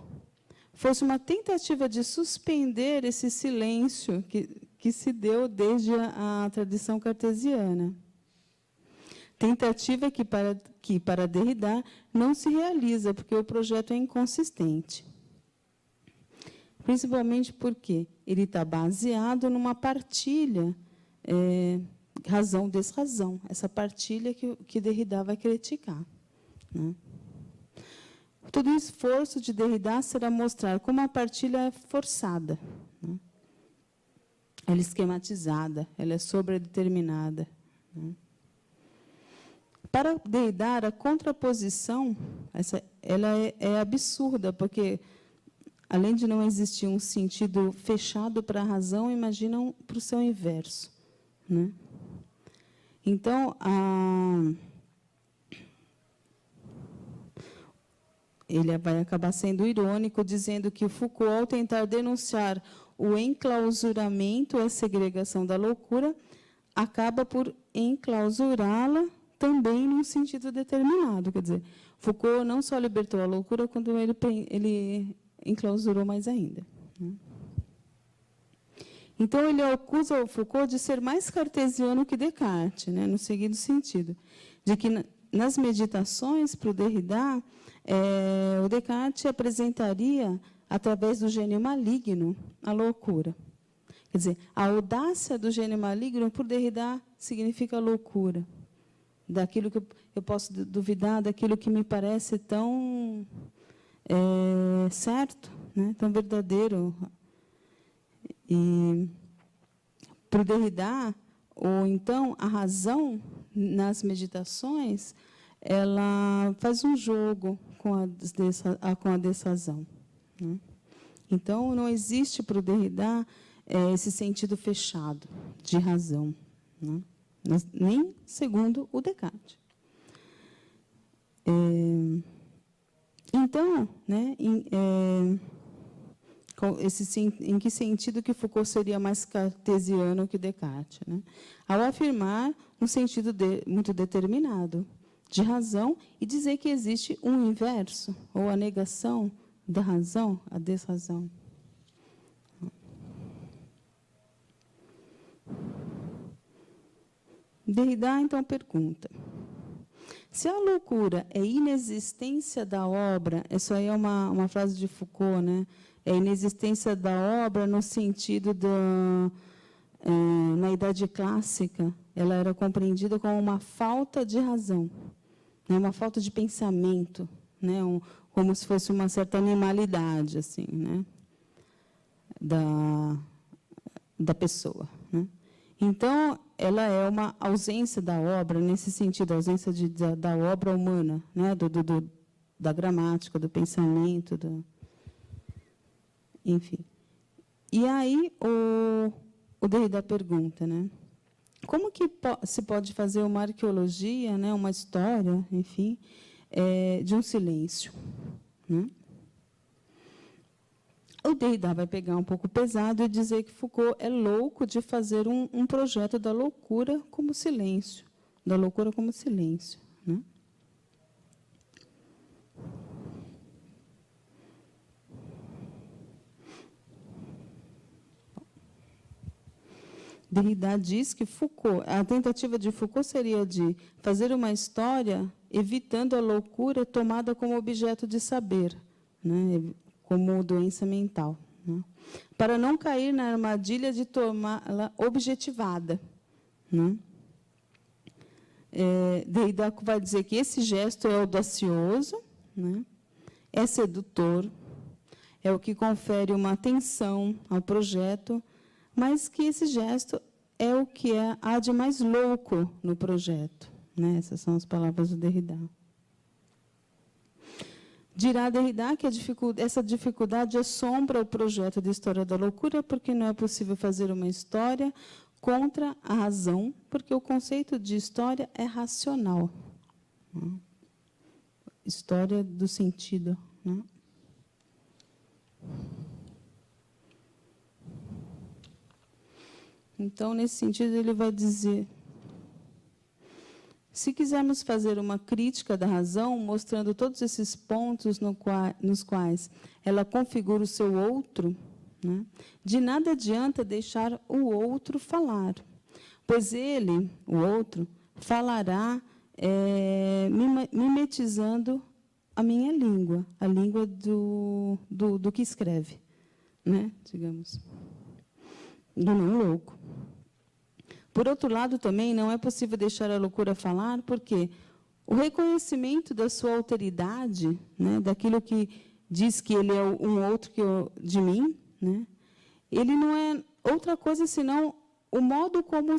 fosse uma tentativa de suspender esse silêncio que se deu desde a tradição cartesiana. Tentativa que para Derrida não se realiza, porque o projeto é inconsistente. Principalmente porque ele está baseado numa partilha, razão-desrazão, essa partilha que Derrida vai criticar. Né? Todo o esforço de Derrida será mostrar como a partilha é forçada. Né? Ela é esquematizada, ela é sobredeterminada. Né? Para Derrida, a contraposição ela é absurda, porque, além de não existir um sentido fechado para a razão, imaginam para o seu inverso. Né? Então, ele vai acabar sendo irônico, dizendo que Foucault, ao tentar denunciar o enclausuramento, a segregação da loucura, acaba por enclausurá-la também num sentido determinado. Quer dizer, Foucault não só libertou a loucura, quando ele enclausurou mais ainda. Então, ele acusa o Foucault de ser mais cartesiano que Descartes, né, no seguinte sentido, de que, nas meditações, para o Derrida, o Descartes apresentaria, através do gênio maligno, a loucura. Quer dizer, a audácia do gênio maligno, por Derrida, significa loucura. Daquilo que eu posso duvidar, daquilo que me parece tão certo, né, tão verdadeiro. E, para o Derrida, ou então, a razão, nas meditações, ela faz um jogo com a desrazão. Né? Então, não existe para o Derrida esse sentido fechado de razão, né? Nem segundo o Descartes. Então, né, em que sentido que Foucault seria mais cartesiano que Descartes? Né? Ao afirmar um sentido muito determinado de razão e dizer que existe um inverso, ou a negação da razão, a desrazão. Derrida, então, pergunta: se a loucura é inexistência da obra, isso aí é uma frase de Foucault, né? É inexistência da obra no sentido na Idade Clássica, ela era compreendida como uma falta de razão, né? Uma falta de pensamento, né? Como se fosse uma certa animalidade, assim, né? da pessoa, né? Então, ela é uma ausência da obra, nesse sentido, a ausência da obra humana, né? Da gramática, do pensamento, enfim. E aí, o Derrida pergunta, né? Como que se pode fazer uma arqueologia, né? Uma história, enfim, de um silêncio? Né? O Derrida vai pegar um pouco pesado e dizer que Foucault é louco de fazer um projeto da loucura como silêncio, da loucura como silêncio. Né? Derrida diz que a tentativa de Foucault seria de fazer uma história evitando a loucura tomada como objeto de saber, né? Como doença mental, né? Para não cair na armadilha de tomá-la objetivada. Né? Derrida vai dizer que esse gesto é audacioso, né? É sedutor, é o que confere uma atenção ao projeto, mas que esse gesto é o que há de mais louco no projeto. Né? Essas são as palavras do Derrida. Dirá Derrida que essa dificuldade assombra o projeto de história da loucura, porque não é possível fazer uma história contra a razão, porque o conceito de história é racional. História do sentido. Né? Então, nesse sentido, ele vai dizer: se quisermos fazer uma crítica da razão, mostrando todos esses pontos nos quais ela configura o seu outro, né, de nada adianta deixar o outro falar, pois ele, o outro, falará mimetizando a minha língua, a língua do que escreve, né, digamos, do não louco. Por outro lado, também, não é possível deixar a loucura falar, porque o reconhecimento da sua alteridade, né, daquilo que diz que ele é um outro de mim, né, ele não é outra coisa senão o modo como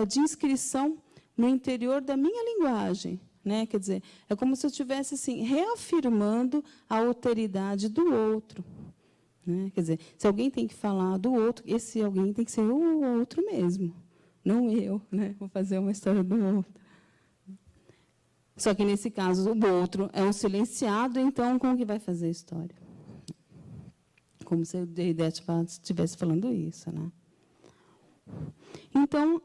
de inscrição no interior da minha linguagem. Né? Quer dizer, é como se eu estivesse assim, reafirmando a alteridade do outro. Né? Quer dizer, se alguém tem que falar do outro, esse alguém tem que ser o outro mesmo. Não eu, né? Vou fazer uma história do outro. Só que, nesse caso, o outro é um silenciado, então, como que vai fazer a história? Como se o Derrida estivesse falando isso. Né? Então,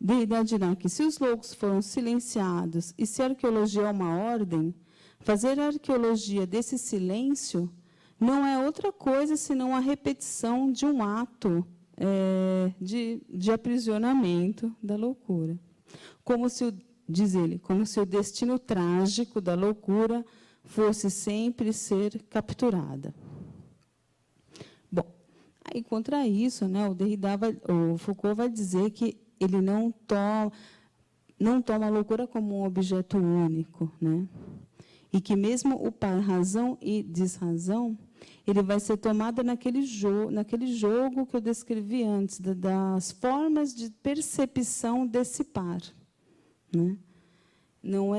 Derrida dirá que, se os loucos foram silenciados e se a arqueologia é uma ordem, fazer a arqueologia desse silêncio não é outra coisa senão a repetição de um ato de aprisionamento da loucura. Diz ele, como se o destino trágico da loucura fosse sempre ser capturada. Bom, aí contra isso, né, o Foucault vai dizer que ele não toma a loucura como um objeto único, né? E que mesmo o par razão e desrazão, ele vai ser tomado naquele jogo que eu descrevi antes, das formas de percepção desse par, né? Não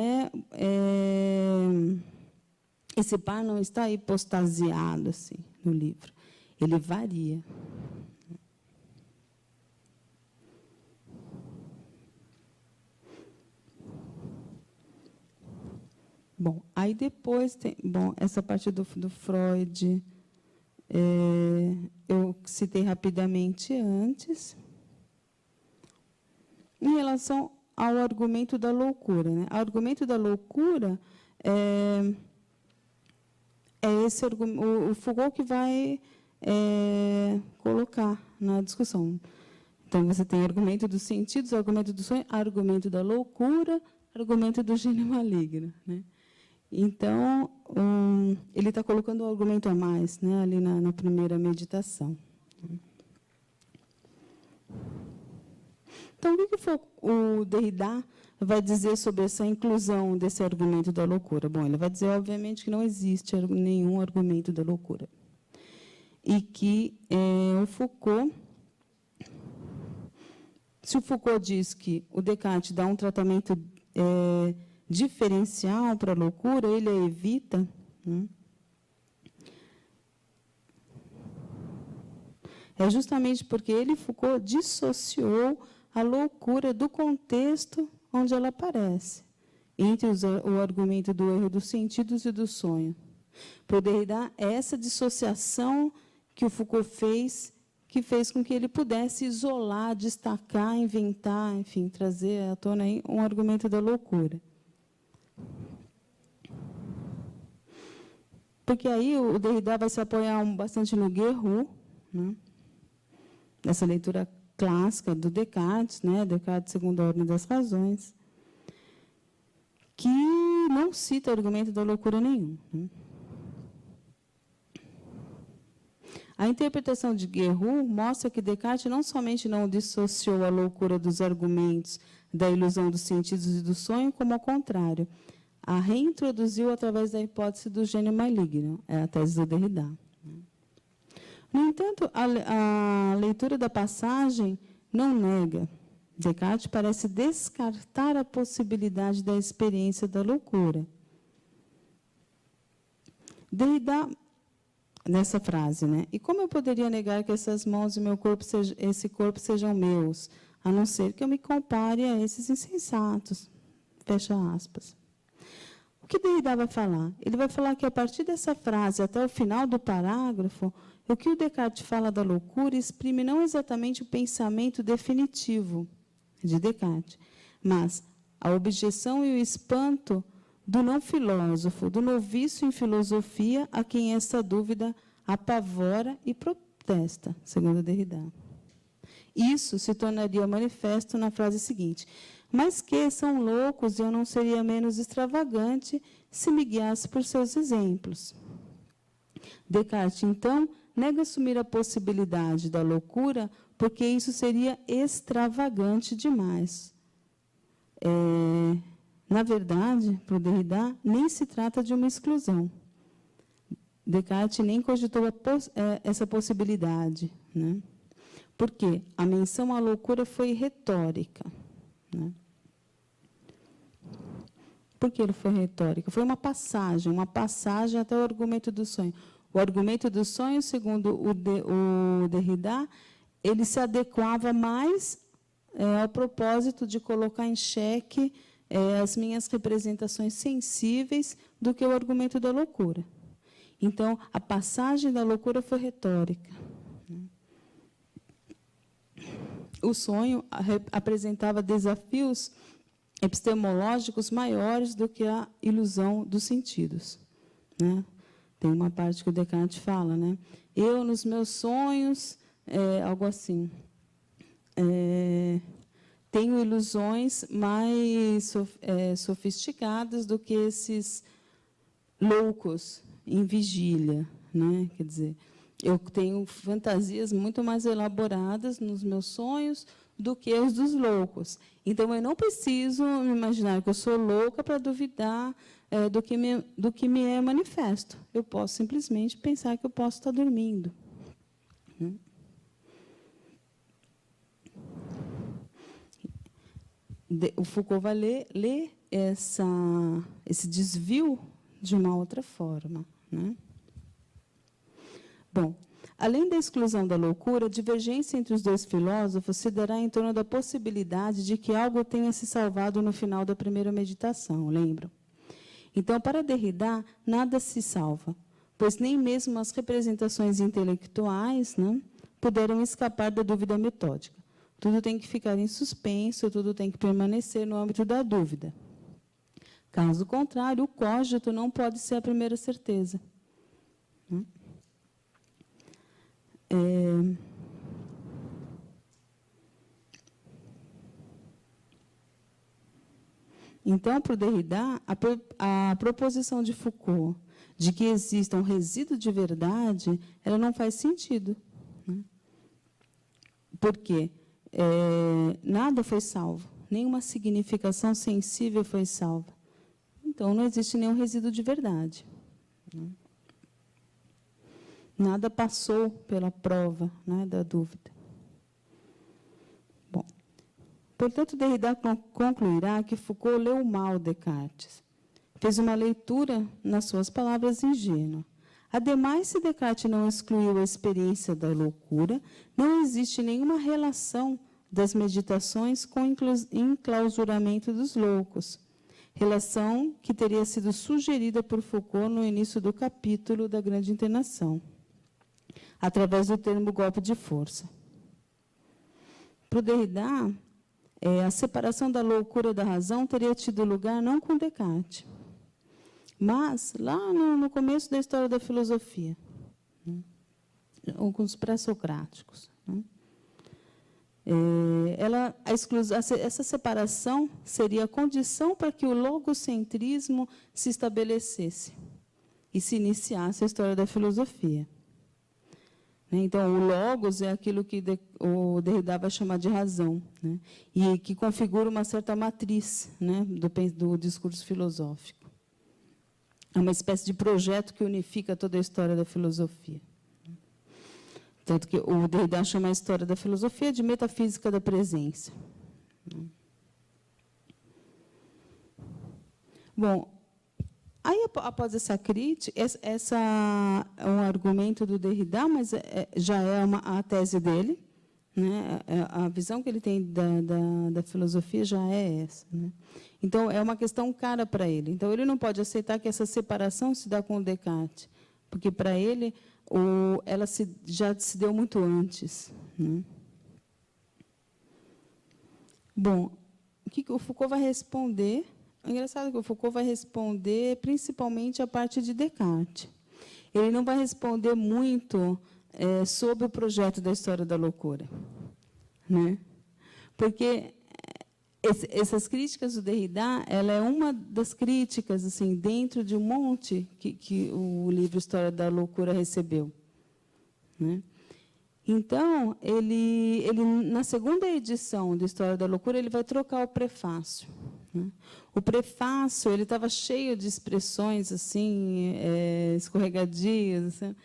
esse par não está hipostasiado assim no livro, ele varia. Bom, aí depois tem, essa parte do Freud, eu citei rapidamente antes, em relação ao argumento da loucura, né? O argumento da loucura é esse o Foucault que vai colocar na discussão. Então, você tem argumento dos sentidos, argumento do sonho, argumento da loucura, argumento do gênio maligno, né? Então, ele está colocando um argumento a mais, né, ali na primeira meditação. Então, o que o Derrida vai dizer sobre essa inclusão desse argumento da loucura? Bom, ele vai dizer, obviamente, que não existe nenhum argumento da loucura. E que o Foucault, se o Foucault diz que o Descartes dá um tratamento diferencial para a loucura, ele a evita, né? É justamente porque ele, Foucault, dissociou a loucura do contexto onde ela aparece, entre o argumento do erro dos sentidos e do sonho. Para o Derrida, é essa dissociação que o Foucault fez, que fez com que ele pudesse isolar, destacar, inventar, enfim, trazer à tona aí um argumento da loucura. Porque aí o Derrida vai se apoiar bastante no Guerrero, né? Nessa leitura clássica do Descartes, né? Descartes, segunda ordem das razões, que não cita argumento da loucura nenhum, né? A interpretação de Guerrero mostra que Descartes não somente não dissociou a loucura dos argumentos, da ilusão dos sentidos e do sonho, como ao contrário, a reintroduziu através da hipótese do gênio maligno, é a tese do Derrida. No entanto, a leitura da passagem não nega. Descartes parece descartar a possibilidade da experiência da loucura. Derrida, nessa frase, né? E como eu poderia negar que essas mãos e meu corpo esse corpo sejam meus, a não ser que eu me compare a esses insensatos? Fecha aspas. O que Derrida vai falar? Ele vai falar que, a partir dessa frase até o final do parágrafo, o que o Descartes fala da loucura exprime não exatamente o pensamento definitivo de Descartes, mas a objeção e o espanto do não-filósofo, do noviço em filosofia, a quem essa dúvida apavora e protesta, segundo Derrida. Isso se tornaria manifesto na frase seguinte: mas que são loucos e eu não seria menos extravagante se me guiasse por seus exemplos. Descartes, então, nega assumir a possibilidade da loucura, porque isso seria extravagante demais. Na verdade, para o Derrida, nem se trata de uma exclusão. Descartes nem cogitou essa possibilidade, né? Porque a menção à loucura foi retórica, né? Por que ele foi retórica? Foi uma passagem até o argumento do sonho. O argumento do sonho, segundo o Derrida, ele se adequava mais ao propósito de colocar em xeque as minhas representações sensíveis do que o argumento da loucura. Então, a passagem da loucura foi retórica. O sonho apresentava desafios epistemológicos maiores do que a ilusão dos sentidos, né? Tem uma parte que o Descartes fala, né? Eu, nos meus sonhos, algo assim. Tenho ilusões mais sofisticadas do que esses loucos em vigília, né? Quer dizer, eu tenho fantasias muito mais elaboradas nos meus sonhos do que os dos loucos. Então, eu não preciso me imaginar que eu sou louca para duvidar do que me é manifesto. Eu posso simplesmente pensar que eu posso estar dormindo. O Foucault vai ler esse desvio de uma outra forma, né? Bom, além da exclusão da loucura, a divergência entre os dois filósofos se dará em torno da possibilidade de que algo tenha se salvado no final da primeira meditação, lembram? Então, para Derrida, nada se salva, pois nem mesmo as representações intelectuais, né, puderam escapar da dúvida metódica. Tudo tem que ficar em suspenso, tudo tem que permanecer no âmbito da dúvida. Caso contrário, o cogito não pode ser a primeira certeza. Então, para o Derrida, a proposição de Foucault de que exista um resíduo de verdade, ela não faz sentido. Por quê? Nada foi salvo, nenhuma significação sensível foi salva. Então, não existe nenhum resíduo de verdade. Nada passou pela prova, né, da dúvida. Bom, portanto, Derrida concluirá que Foucault leu mal Descartes. Fez uma leitura, nas suas palavras, ingênua. Ademais, se Descartes não excluiu a experiência da loucura, não existe nenhuma relação das meditações com o enclausuramento dos loucos, relação que teria sido sugerida por Foucault no início do capítulo da Grande Internação, através do termo golpe de força. Para o Derrida, a separação da loucura da razão teria tido lugar não com Descartes, mas lá no começo da história da filosofia, ou com os pré-socráticos. Essa separação seria a condição para que o logocentrismo se estabelecesse e se iniciasse a história da filosofia. Então, o logos é aquilo que o Derrida vai chamar de razão, né? E que configura uma certa matriz, né, do discurso filosófico. É uma espécie de projeto que unifica toda a história da filosofia. Tanto que o Derrida chama a história da filosofia de metafísica da presença. Bom, aí, após essa crítica, essa é um argumento do Derrida, mas já é a tese dele, né? A visão que ele tem da filosofia já é essa, né? Então, é uma questão cara para ele. Então, ele não pode aceitar que essa separação se dá com o Descartes, porque, para ele, ela já se deu muito antes, né? Bom, o que o Foucault vai responder? É engraçado que o Foucault vai responder principalmente a parte de Descartes. Ele não vai responder muito sobre o projeto da história da loucura, né? Porque essas críticas do Derrida, ela é uma das críticas, assim, dentro de um monte que o livro História da Loucura recebeu, né? Então, ele na segunda edição do História da Loucura, ele vai trocar o prefácio, né? O prefácio ele estava cheio de expressões assim, escorregadias, assim,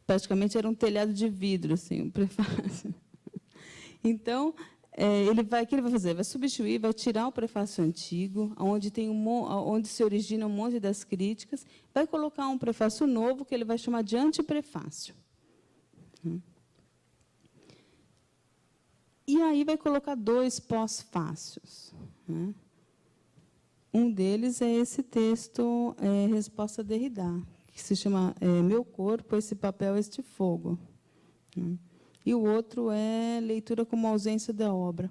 praticamente era um telhado de vidro, assim, o prefácio. Então, o que ele vai fazer? Vai substituir, vai tirar o prefácio antigo, onde se origina um monte das críticas, vai colocar um prefácio novo, que ele vai chamar de anteprefácio. E aí vai colocar 2 pós-fácios, né? Um deles é esse texto, Resposta a Derrida, que se chama Meu Corpo, Esse Papel, Este Fogo, né? E o outro é Leitura como Ausência da Obra.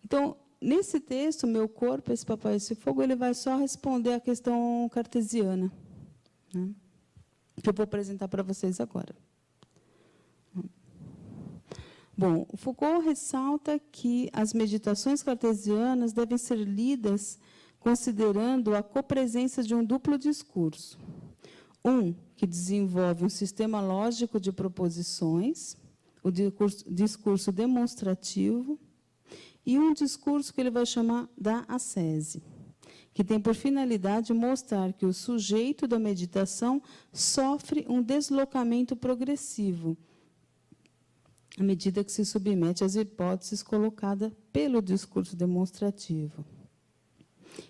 Então, nesse texto, Meu Corpo, Esse Papel, Esse Fogo, ele vai só responder à questão cartesiana, né, que eu vou apresentar para vocês agora. Bom, Foucault ressalta que as meditações cartesianas devem ser lidas considerando a copresença de um duplo discurso. Um, que desenvolve um sistema lógico de proposições, o discurso demonstrativo, e um discurso que ele vai chamar da ascese, que tem por finalidade mostrar que o sujeito da meditação sofre um deslocamento progressivo, à medida que se submete às hipóteses colocadas pelo discurso demonstrativo.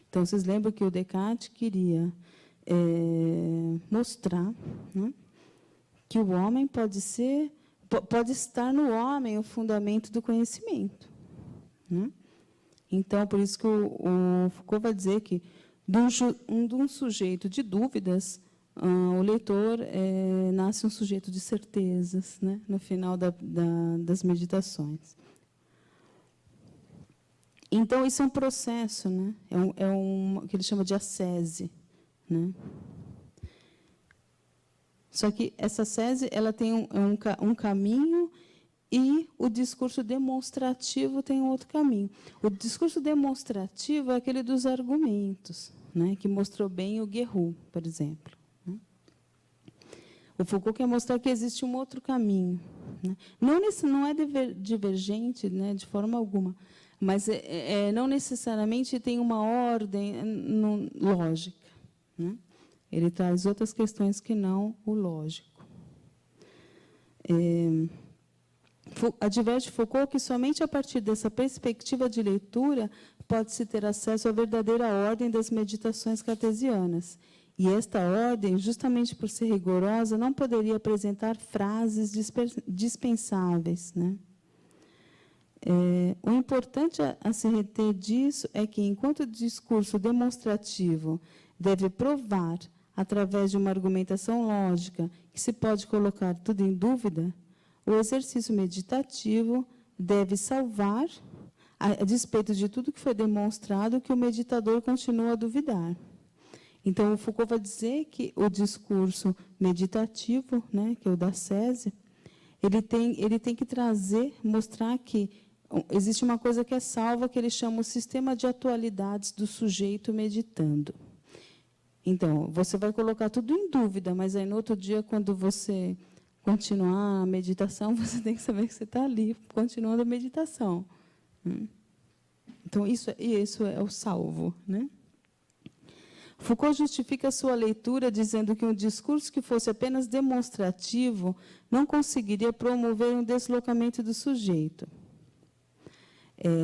Então, vocês lembram que o Descartes queria mostrar, né, que o homem pode estar no homem o fundamento do conhecimento, né? Então, por isso que o Foucault vai dizer que, de um sujeito de dúvidas, o leitor nasce um sujeito de certezas, né, no final das meditações. Então, isso é um processo, né, que ele chama de ascese, né? Só que essa ascese ela tem um caminho e o discurso demonstrativo tem um outro caminho. O discurso demonstrativo é aquele dos argumentos, né, que mostrou bem o Guerrero, por exemplo. O Foucault quer mostrar que existe um outro caminho, né? Não é divergente, né, de forma alguma, mas não necessariamente tem uma ordem lógica, né? Ele traz outras questões que não o lógico. Adverte Foucault que somente a partir dessa perspectiva de leitura pode-se ter acesso à verdadeira ordem das meditações cartesianas. E esta ordem, justamente por ser rigorosa, não poderia apresentar frases dispensáveis, né? O importante a se reter disso é que, enquanto o discurso demonstrativo deve provar, através de uma argumentação lógica, que se pode colocar tudo em dúvida, o exercício meditativo deve salvar, a despeito de tudo que foi demonstrado, que o meditador continua a duvidar. Então, o Foucault vai dizer que o discurso meditativo, né, que é o da ascese, ele tem que mostrar que existe uma coisa que é salva, que ele chama o sistema de atualidades do sujeito meditando. Então, você vai colocar tudo em dúvida, mas aí, no outro dia, quando você continuar a meditação, você tem que saber que você está ali, continuando a meditação. Então, isso é o salvo, né? Foucault justifica sua leitura dizendo que um discurso que fosse apenas demonstrativo não conseguiria promover um deslocamento do sujeito.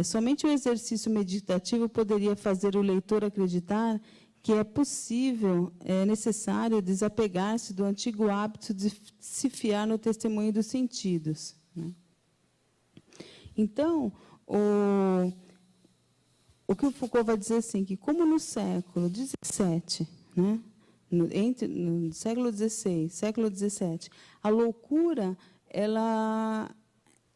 Somente o exercício meditativo poderia fazer o leitor acreditar que é possível, é necessário desapegar-se do antigo hábito de se fiar no testemunho dos sentidos, né? Então, o que o Foucault vai dizer assim, que como no século XVII, né, no século XVI, século XVII, a loucura ela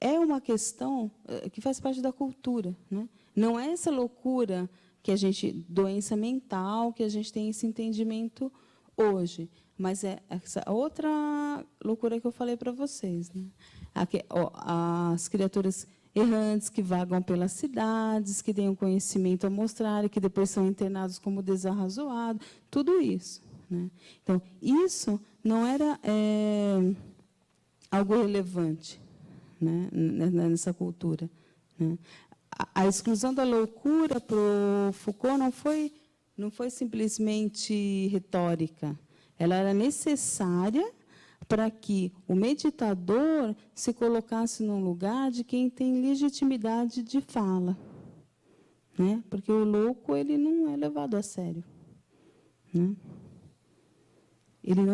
é uma questão que faz parte da cultura, né? Não é essa loucura que a gente, doença mental, que a gente tem esse entendimento hoje, mas é essa outra loucura que eu falei para vocês, né? As criaturas errantes que vagam pelas cidades, que têm um conhecimento a mostrar, e que depois são internados como desarrazoados, tudo isso, né? Então, isso não era algo relevante, né, nessa cultura, né? A exclusão da loucura para o Foucault não foi simplesmente retórica. Ela era necessária para que o meditador se colocasse num lugar de quem tem legitimidade de fala, né? Porque o louco ele não é levado a sério, né? Ele é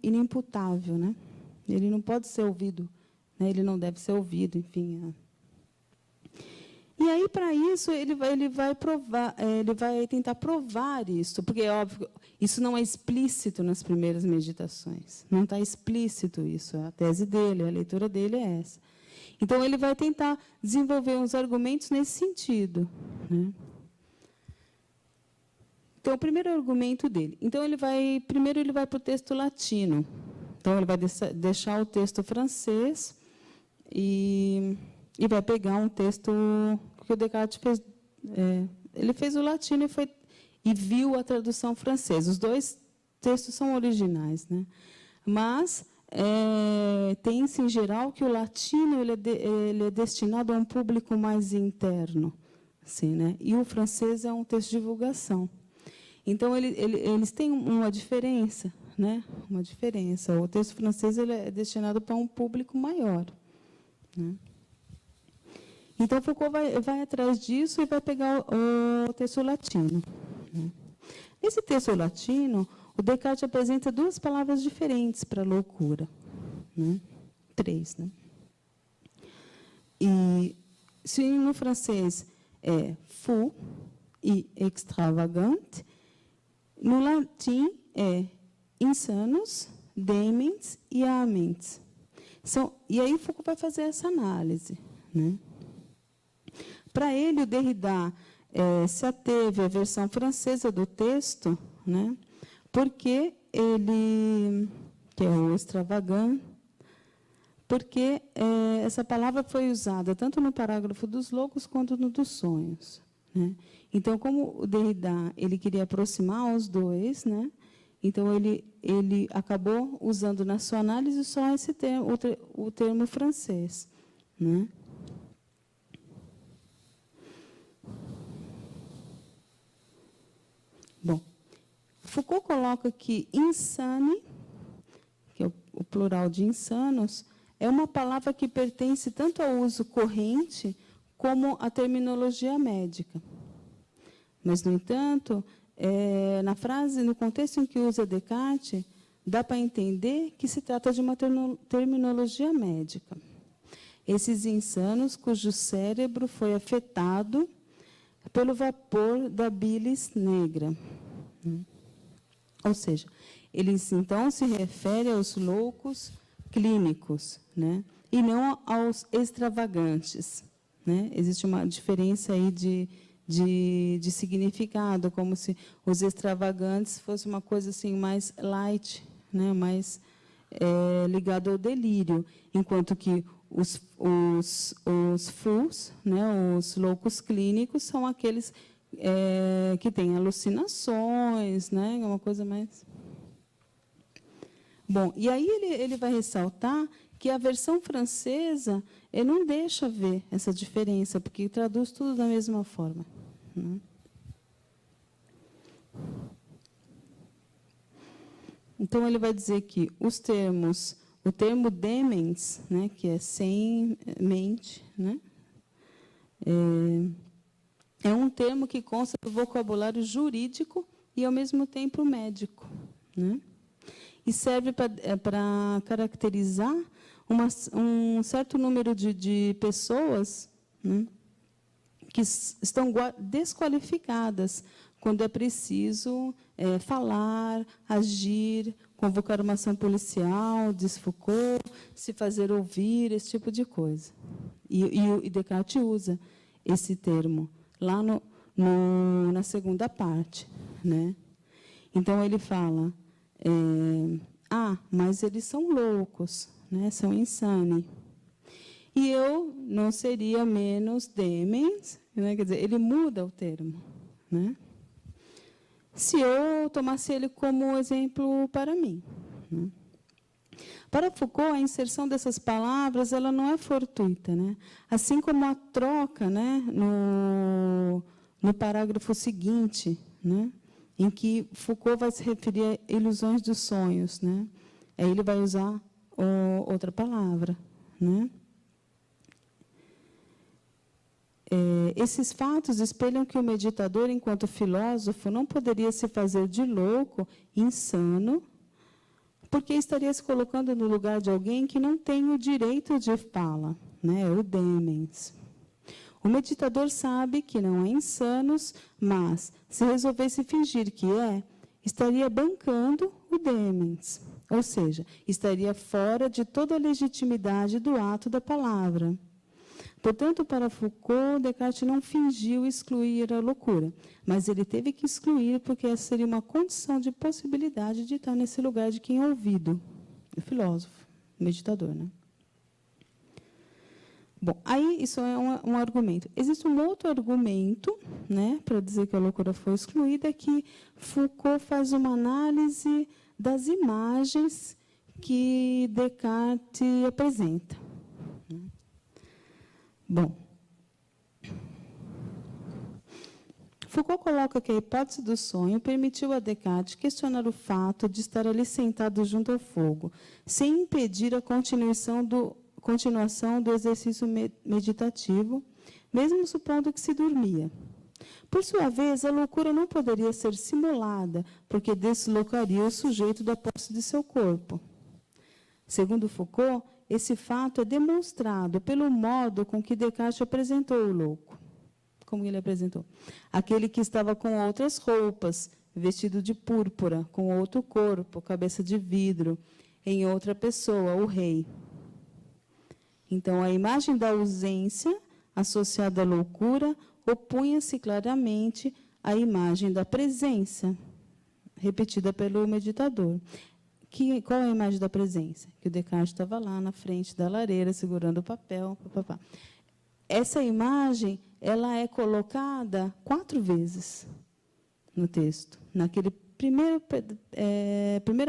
inimputável, né? Ele não pode ser ouvido, né? Ele não deve ser ouvido, enfim. E aí, para isso, ele vai tentar provar isso, porque é óbvio, isso não é explícito nas primeiras meditações. Não está explícito isso. A tese dele, a leitura dele é essa. Então, ele vai tentar desenvolver uns argumentos nesse sentido, né? Então, o primeiro argumento dele. Então, primeiro ele vai para o texto latino. Então, ele vai deixar o texto francês e vai pegar um texto que o Descartes fez. Ele fez o latino e viu a tradução francesa. Os dois textos são originais, né? Mas tem-se, em geral, que o latino ele é destinado a um público mais interno, assim, né? E o francês é um texto de divulgação. Então, eles têm uma diferença, né? Uma diferença. O texto francês ele é destinado para um público maior, né? Então, Foucault vai atrás disso e vai pegar o texto latino, né? Nesse texto latino, o Descartes apresenta duas palavras diferentes para loucura, né? 3, né? E se no francês é fou e extravagante, no latim é insanos, demens e amens. E aí Foucault vai fazer essa análise, né? Para ele, o Derrida se ateve à versão francesa do texto, né? Porque ele, que é o extravagant, porque essa palavra foi usada tanto no parágrafo dos loucos quanto no dos sonhos, né? Então, como o Derrida ele queria aproximar os dois, né? Então ele acabou usando na sua análise só esse termo, o termo francês, né? Bom, Foucault coloca que insane, que é o plural de insanos, é uma palavra que pertence tanto ao uso corrente como à terminologia médica. Mas, no entanto, na frase, no contexto em que usa Descartes, dá para entender que se trata de uma terminologia médica. Esses insanos cujo cérebro foi afetado pelo vapor da bilis negra. Ou seja, eles, então, se referem aos loucos clínicos, né? E não aos extravagantes, né? Existe uma diferença aí de significado, como se os extravagantes fosse uma coisa assim mais light, né? Mais ligado ao delírio, enquanto que os fools, né? Os loucos clínicos, são aqueles que têm alucinações, né? É uma coisa mais... Bom, e aí ele vai ressaltar que a versão francesa não deixa ver essa diferença, porque traduz tudo da mesma forma, né? Então, ele vai dizer que o termo demens, né, que é sem mente, né, é um termo que consta do vocabulário jurídico e, ao mesmo tempo, médico, né? E serve para caracterizar um certo número de pessoas, né, que estão desqualificadas quando é preciso falar, agir, convocar uma ação policial, diz Foucault, se fazer ouvir, esse tipo de coisa. E Descartes usa esse termo lá na segunda parte, né? Então, ele fala, mas eles são loucos, né? São insanos. E eu não seria menos demens, né? Quer dizer, ele muda o termo, né? Se eu tomasse ele como exemplo para mim, né? Para Foucault, a inserção dessas palavras ela não é fortuita, né? Assim como a troca, né, no parágrafo seguinte, né, em que Foucault vai se referir a ilusões dos sonhos, né? Aí ele vai usar outra palavra, né? Esses fatos espelham que o meditador, enquanto filósofo, não poderia se fazer de louco, insano, porque estaria se colocando no lugar de alguém que não tem o direito de fala, né? O demens. O meditador sabe que não é insanos, mas, se resolvesse fingir que estaria bancando o demens, ou seja, estaria fora de toda a legitimidade do ato da palavra. Portanto, para Foucault, Descartes não fingiu excluir a loucura, mas ele teve que excluir porque essa seria uma condição de possibilidade de estar nesse lugar de quem é ouvido, o filósofo, o meditador, né? Bom, aí isso é um argumento. Existe um outro argumento, né, para dizer que a loucura foi excluída, que Foucault faz uma análise das imagens que Descartes apresenta. Bom, Foucault coloca que a hipótese do sonho permitiu a Descartes questionar o fato de estar ali sentado junto ao fogo, sem impedir a continuação do exercício meditativo, mesmo supondo que se dormia. Por sua vez, a loucura não poderia ser simulada, porque deslocaria o sujeito da posse de seu corpo. Segundo Foucault, esse fato é demonstrado pelo modo com que Descartes apresentou o louco. Como ele apresentou? Aquele que estava com outras roupas, vestido de púrpura, com outro corpo, cabeça de vidro, em outra pessoa, o rei. Então, a imagem da ausência, associada à loucura, opunha-se claramente à imagem da presença, repetida pelo meditador. Qual é a imagem da presença? Que o Descartes estava lá na frente da lareira, segurando o papel. Papapá. Essa imagem ela é colocada 4 vezes no texto, naquele primeira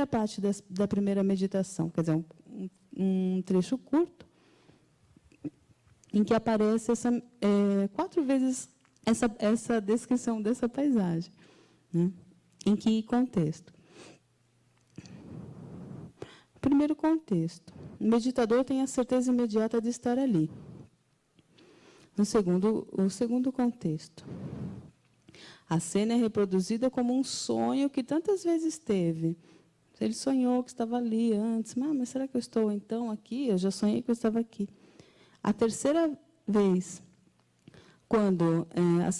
parte da primeira meditação, quer dizer, um trecho curto, em que aparece 4 vezes essa descrição dessa paisagem. Né? Em que contexto? Primeiro contexto. O meditador tem a certeza imediata de estar ali. O segundo contexto. A cena é reproduzida como um sonho que tantas vezes teve. Ele sonhou que estava ali antes. Mas será que eu estou, então, aqui? Eu já sonhei que eu estava aqui. A terceira vez, quando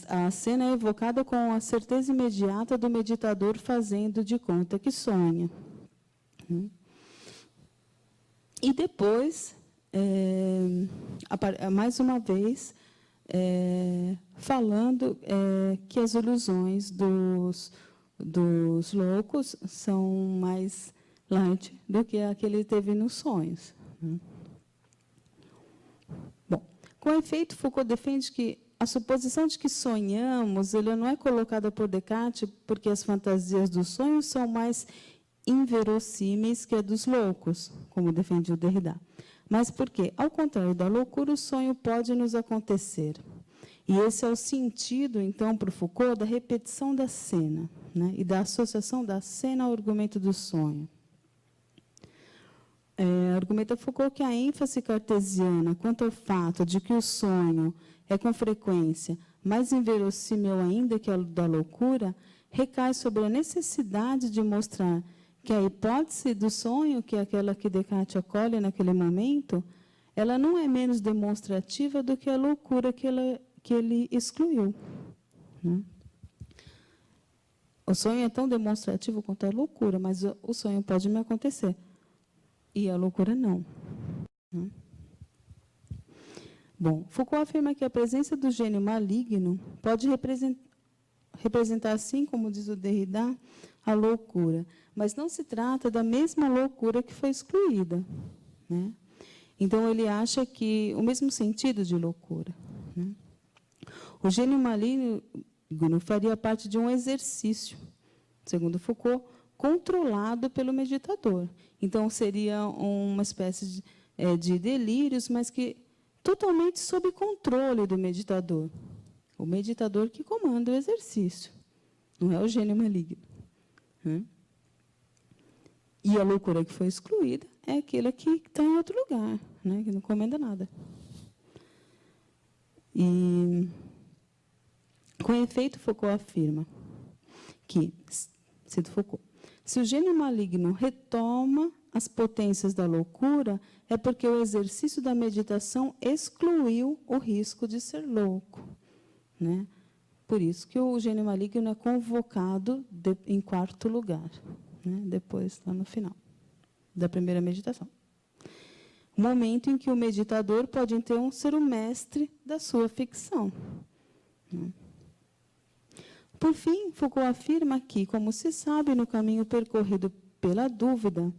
a cena é evocada com a certeza imediata do meditador fazendo de conta que sonha. E depois, mais uma vez, falando que as ilusões dos loucos são mais light do que a que ele teve nos sonhos. Bom, com efeito, Foucault defende que a suposição de que sonhamos ele não é colocada por Descartes porque as fantasias dos sonhos são mais inverossímeis que a dos loucos, como defende o Derrida. Mas porque, ao contrário da loucura, o sonho pode nos acontecer. E esse é o sentido, então, para o Foucault, da repetição da cena, né? E da associação da cena ao argumento do sonho. Argumenta Foucault que a ênfase cartesiana quanto ao fato de que o sonho é, com frequência, mais inverossímil ainda que a da loucura, recai sobre a necessidade de mostrar que a hipótese do sonho, que é aquela que Descartes acolhe naquele momento, ela não é menos demonstrativa do que a loucura que ele excluiu. Né? O sonho é tão demonstrativo quanto a loucura, mas o sonho pode me acontecer. E a loucura não. Né? Bom, Foucault afirma que a presença do gênio maligno pode representar, assim como diz o Derrida, a loucura, mas não se trata da mesma loucura que foi excluída. Né? Então, ele acha que o mesmo sentido de loucura. Né? O gênio maligno faria parte de um exercício, segundo Foucault, controlado pelo meditador. Então, seria uma espécie de delírios, mas que totalmente sob controle do meditador. O meditador que comanda o exercício, não é o gênio maligno. Né? E a loucura que foi excluída é aquela que está em outro lugar, né? Que não comanda nada. E, com efeito, Foucault afirma que, cito Foucault, se o gênio maligno retoma as potências da loucura, é porque o exercício da meditação excluiu o risco de ser louco. Né? Por isso que o gênio maligno é convocado em 4º lugar, né? Depois, lá no final da primeira meditação. O momento em que o meditador pode, então, ser o mestre da sua ficção. Né? Por fim, Foucault afirma que, como se sabe no caminho percorrido pela dúvida,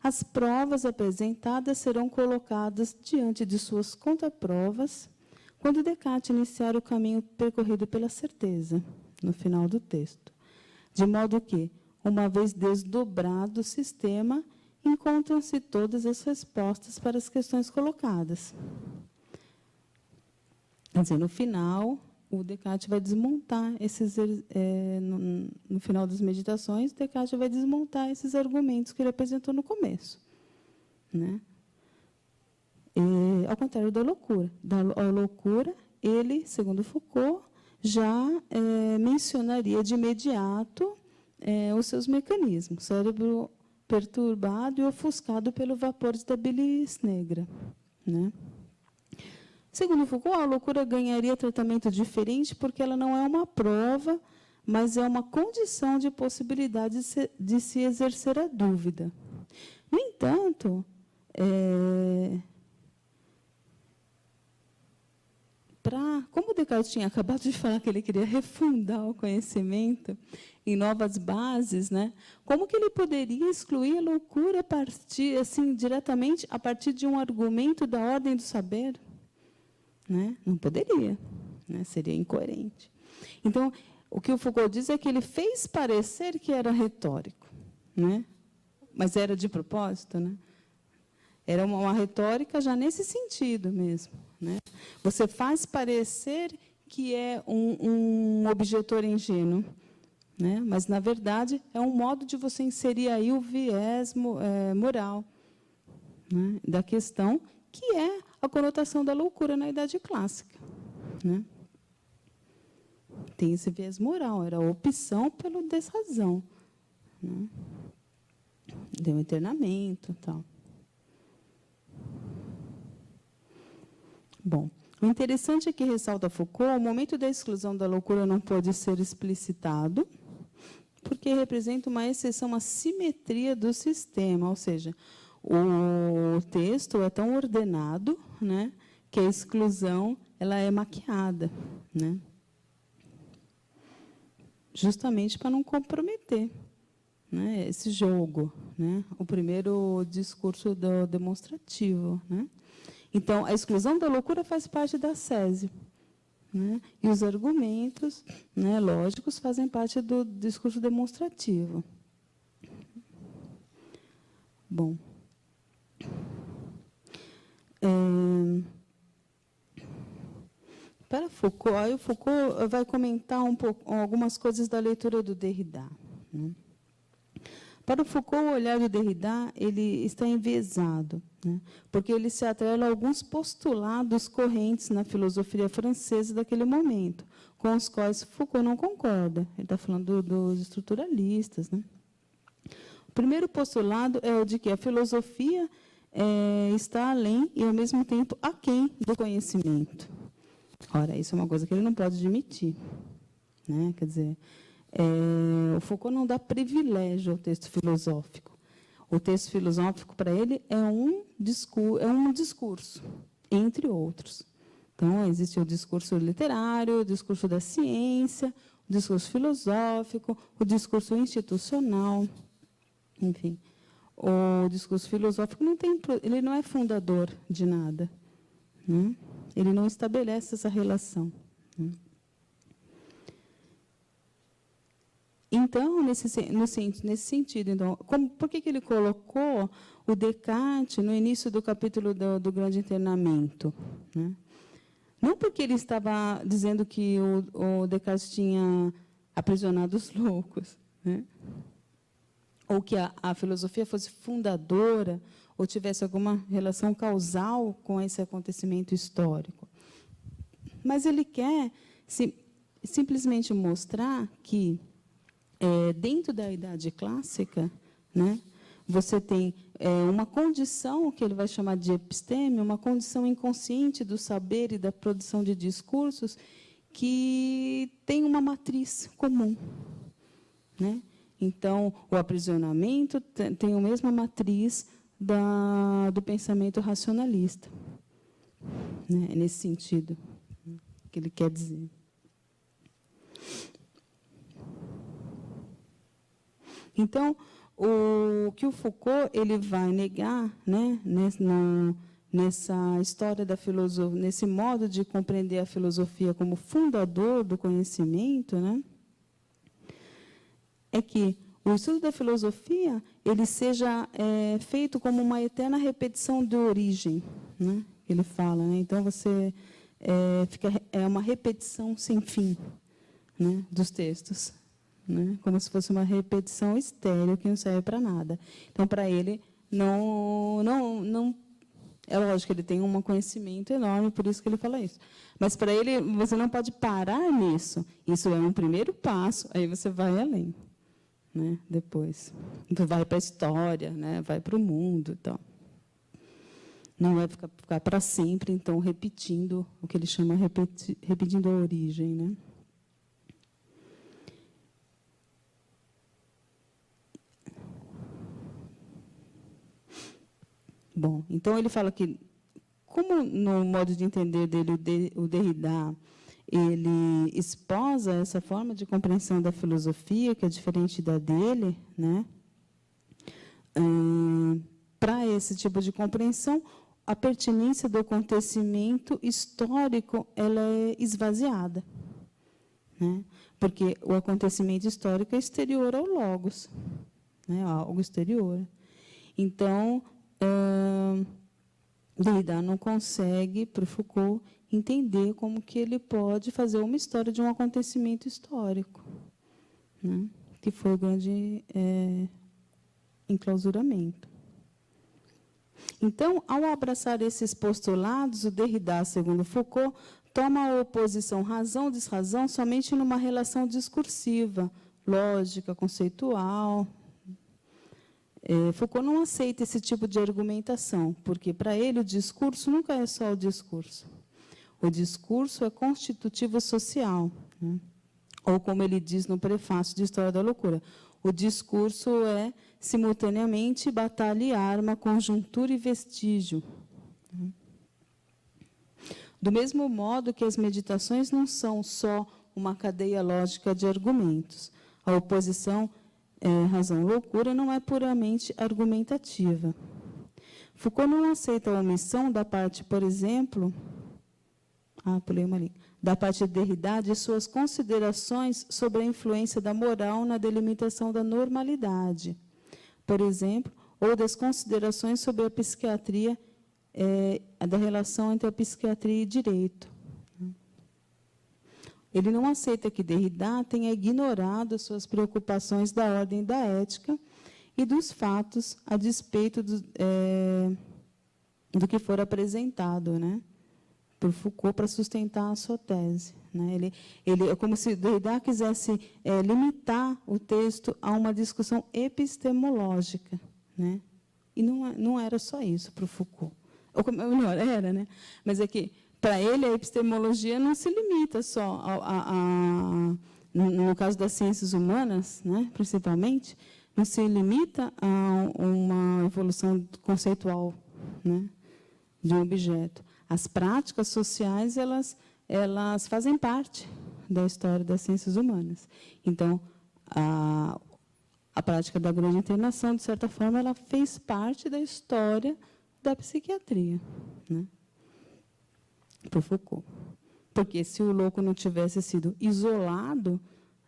as provas apresentadas serão colocadas diante de suas contraprovas quando Descartes iniciar o caminho percorrido pela certeza, no final do texto. De modo que, uma vez desdobrado o sistema, encontram-se todas as respostas para as questões colocadas. Quer dizer, no final, o Descartes vai desmontar esses, no final das meditações, Descartes vai desmontar esses argumentos que ele apresentou no começo, né? E, ao contrário da loucura. A loucura, ele, segundo Foucault, já mencionaria de imediato os seus mecanismos, cérebro perturbado e ofuscado pelo vapor da bilis negra, né? Segundo Foucault, a loucura ganharia tratamento diferente porque ela não é uma prova, mas é uma condição de possibilidade de se exercer a dúvida. No entanto, como Descartes tinha acabado de falar que ele queria refundar o conhecimento em novas bases, né? Como que ele poderia excluir a loucura diretamente a partir de um argumento da ordem do saber? Né? Não poderia, né? Seria incoerente. Então, o que o Foucault diz é que ele fez parecer que era retórico, né? Mas era de propósito, né? Era uma retórica já nesse sentido mesmo, né? Você faz parecer que é um objetor ingênuo, né? Mas, na verdade, é um modo de você inserir aí o viés moral, né, da questão, que é a conotação da loucura na Idade Clássica, né? Tem esse viés moral, era a opção pela desrazão, né? Deu internamento, tal. Bom, o interessante é que, ressalta Foucault, o momento da exclusão da loucura não pode ser explicitado, porque representa uma exceção à simetria do sistema, ou seja, o texto é tão ordenado, né, que a exclusão ela é maquiada, né, justamente para não comprometer, né, esse jogo, né, o primeiro discurso demonstrativo, né. Então, a exclusão da loucura faz parte da sese, né, e os argumentos, né, lógicos fazem parte do discurso demonstrativo. Bom, para Foucault, aí o Foucault vai comentar algumas coisas da leitura do Derrida, né? Para o Foucault, o olhar do Derrida ele está enviesado, né, porque ele se atrela a alguns postulados correntes na filosofia francesa daquele momento, com os quais Foucault não concorda. Ele está falando dos estruturalistas, né? O primeiro postulado é o de que a filosofia está além e, ao mesmo tempo, aquém do conhecimento. Ora, isso é uma coisa que ele não pode admitir, né? Quer dizer, o Foucault não dá privilégio ao texto filosófico. O texto filosófico, para ele, é um discurso, entre outros. Então, existe o discurso literário, o discurso da ciência, o discurso filosófico, o discurso institucional. Enfim, o discurso filosófico ele não é fundador de nada, né? Ele não estabelece essa relação, né? Então, nesse sentido, então, por que ele colocou o Descartes no início do capítulo do Grande Internamento, né? Não porque ele estava dizendo que o Descartes tinha aprisionado os loucos, né? Ou que a filosofia fosse fundadora, ou tivesse alguma relação causal com esse acontecimento histórico. Mas ele quer simplesmente mostrar que, dentro da Idade Clássica, né, você tem uma condição que ele vai chamar de episteme, uma condição inconsciente do saber e da produção de discursos que tem uma matriz comum, né? Então, o aprisionamento tem a mesma matriz do pensamento racionalista, né? É nesse sentido que ele quer dizer. Então, o que o Foucault ele vai negar, né, nessa história da filosofia, nesse modo de compreender a filosofia como fundador do conhecimento, né, é que o estudo da filosofia ele seja feito como uma eterna repetição de origem, né, ele fala, né? Então você é uma repetição sem fim, né, dos textos, né, como se fosse uma repetição estéril que não serve para nada. Então, para ele, não é lógico que ele tem um conhecimento enorme, por isso que ele fala isso. Mas, para ele, você não pode parar nisso. Isso é um primeiro passo, aí você vai além, né, depois. Então, vai para a história, né, vai para o mundo. Então. Não vai ficar para sempre, então, repetindo o que ele chama repetindo a origem, né? Bom, então ele fala que, como no modo de entender dele, o Derrida, ele esposa essa forma de compreensão da filosofia, que é diferente da dele, né? Para esse tipo de compreensão, a pertinência do acontecimento histórico ela é esvaziada, né? Porque o acontecimento histórico é exterior ao logos, né? Algo exterior. Então, Derrida não consegue, para Foucault, entender como que ele pode fazer uma história de um acontecimento histórico, né? Que foi o grande enclausuramento. Então, ao abraçar esses postulados, o Derrida, segundo Foucault, toma a oposição razão-desrazão somente numa relação discursiva, lógica, conceitual. Foucault não aceita esse tipo de argumentação, porque, para ele, o discurso nunca é só o discurso. O discurso é constitutivo social, né? Ou, como ele diz no prefácio de História da Loucura, o discurso é, simultaneamente, batalha e arma, conjuntura e vestígio. Do mesmo modo que as meditações não são só uma cadeia lógica de argumentos. A oposição razão-loucura não é puramente argumentativa. Foucault não aceita a omissão da parte, por exemplo, pulei uma linha, da parte de Derrida de suas considerações sobre a influência da moral na delimitação da normalidade, por exemplo, ou das considerações sobre a psiquiatria, da relação entre a psiquiatria e direito. Ele não aceita que Derrida tenha ignorado suas preocupações da ordem da ética e dos fatos a despeito do que for apresentado, né, por Foucault para sustentar a sua tese, né? É como se Derrida quisesse limitar o texto a uma discussão epistemológica, né? E não era só isso para o Foucault. Ou melhor, era, né? Mas é que, para ele, a epistemologia não se limita só no caso das ciências humanas, né, principalmente, não se limita a uma evolução conceitual, né, de um objeto. As práticas sociais elas fazem parte da história das ciências humanas. Então, a prática da grande internação, de certa forma, ela fez parte da história da psiquiatria, né, para Foucault. Porque, se o louco não tivesse sido isolado,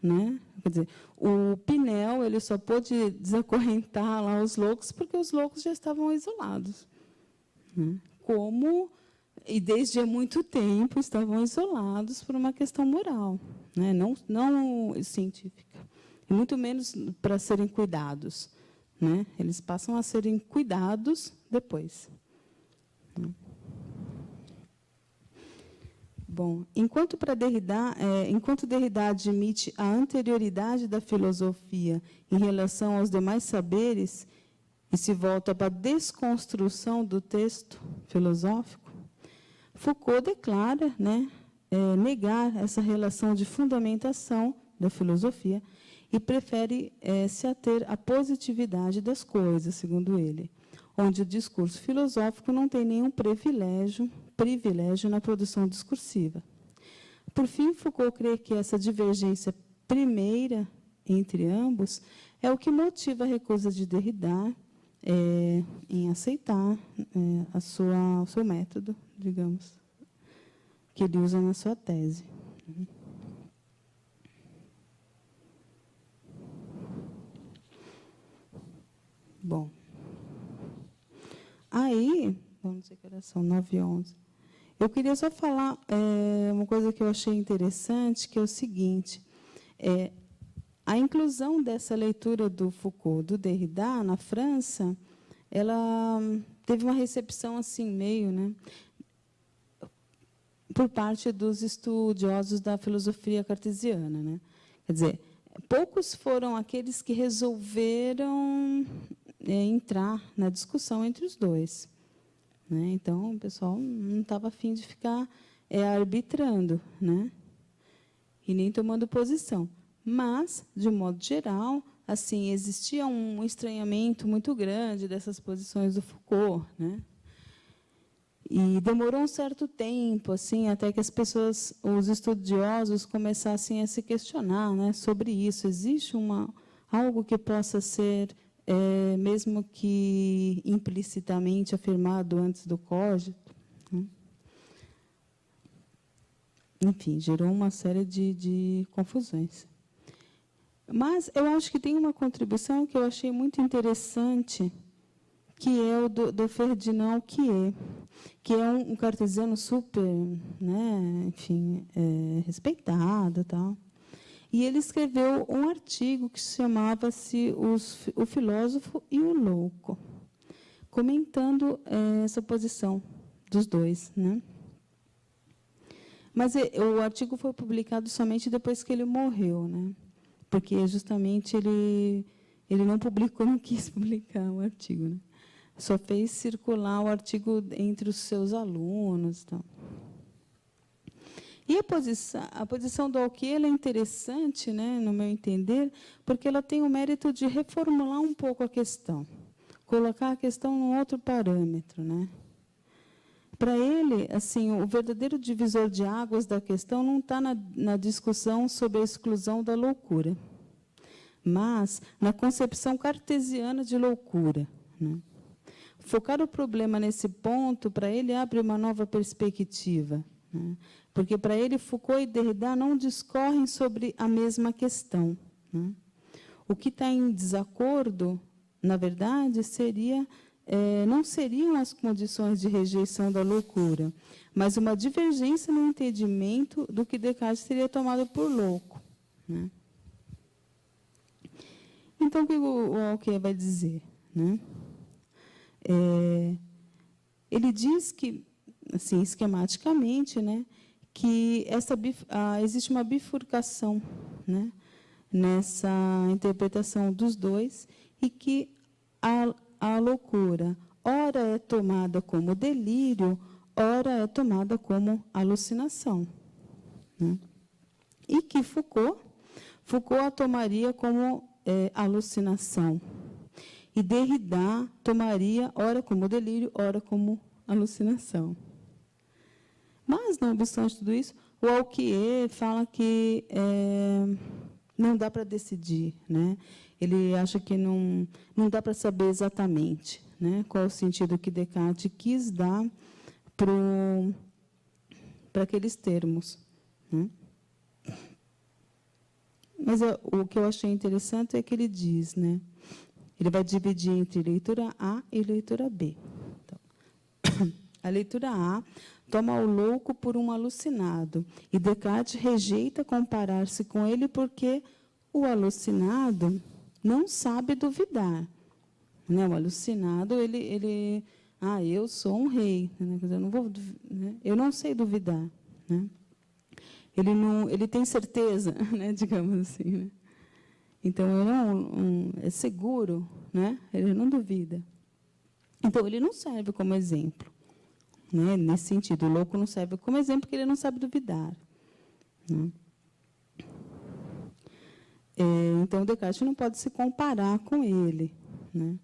né, quer dizer, o Pinel ele só pôde desacorrentar lá os loucos porque os loucos já estavam isolados, né, e desde há muito tempo estavam isolados por uma questão moral, né, não científica, e muito menos para serem cuidados, né, eles passam a serem cuidados depois. Bom, enquanto Derrida admite a anterioridade da filosofia em relação aos demais saberes e se volta para a desconstrução do texto filosófico, Foucault declara, né, negar essa relação de fundamentação da filosofia e prefere se ater à positividade das coisas, segundo ele, onde o discurso filosófico não tem nenhum privilégio na produção discursiva. Por fim, Foucault crê que essa divergência primeira entre ambos é o que motiva a recusa de Derrida em aceitar o seu método, digamos, que ele usa na sua tese. Bom, aí, vamos dizer que era são 9h11. Eu queria só falar uma coisa que eu achei interessante, que é o seguinte: a inclusão dessa leitura do Foucault, do Derrida, na França, ela teve uma recepção assim meio, né, por parte dos estudiosos da filosofia cartesiana, né? Quer dizer, poucos foram aqueles que resolveram entrar na discussão entre os dois, né? Então, o pessoal não estava afim de ficar arbitrando, né? E nem tomando posição. Mas, de modo geral, assim, existia um estranhamento muito grande dessas posições do Foucault, né? E demorou um certo tempo, assim, até que as pessoas, os estudiosos, começassem a se questionar, né, sobre isso. Existe algo que possa ser, mesmo que implicitamente afirmado antes do cogito, né? Enfim, gerou uma série de confusões. Mas eu acho que tem uma contribuição que eu achei muito interessante, que é o do Ferdinand Quié, que é um cartesiano super, né, enfim, respeitado, tal. E ele escreveu um artigo que chamava-se O Filósofo e o Louco, comentando essa posição dos dois, né? Mas o artigo foi publicado somente depois que ele morreu, né? Porque justamente ele não publicou, não quis publicar o artigo, né? Só fez circular o artigo entre os seus alunos. Então. E a posição do Alquier é interessante, né, no meu entender, porque ela tem o mérito de reformular um pouco a questão, colocar a questão num outro parâmetro, né? Para ele, assim, o verdadeiro divisor de águas da questão não está na discussão sobre a exclusão da loucura, mas na concepção cartesiana de loucura, né? Focar o problema nesse ponto, para ele, abre uma nova perspectiva, né? Porque, para ele, Foucault e Derrida não discorrem sobre a mesma questão, né? O que está em desacordo, na verdade, não seriam as condições de rejeição da loucura, mas uma divergência no entendimento do que Descartes teria tomado por louco, né? Então, o que o Alquier vai dizer, né? Ele diz que, assim, esquematicamente, né, que existe uma bifurcação, né, nessa interpretação dos dois, e que a loucura, ora é tomada como delírio, ora é tomada como alucinação, né? E que Foucault a tomaria como alucinação. E Derrida tomaria, ora como delírio, ora como alucinação. Mas, não obstante tudo isso, o Alquier fala que não dá para decidir, né? Ele acha que não dá para saber exatamente, né, qual o sentido que Descartes quis dar para aqueles termos, né? Mas o que eu achei interessante é que ele diz, né, ele vai dividir entre leitura A e leitura B. Então, a leitura A toma o louco por um alucinado, e Descartes rejeita comparar-se com ele porque o alucinado não sabe duvidar, né? O alucinado, eu sou um rei, né? Eu não sei duvidar, né? Ele tem certeza, né? Digamos assim, né? Então, é seguro, né? Ele não duvida. Então, ele não serve como exemplo, né? Nesse sentido, o louco não serve como exemplo porque ele não sabe duvidar, né? Então, Descartes não pode se comparar com ele, né?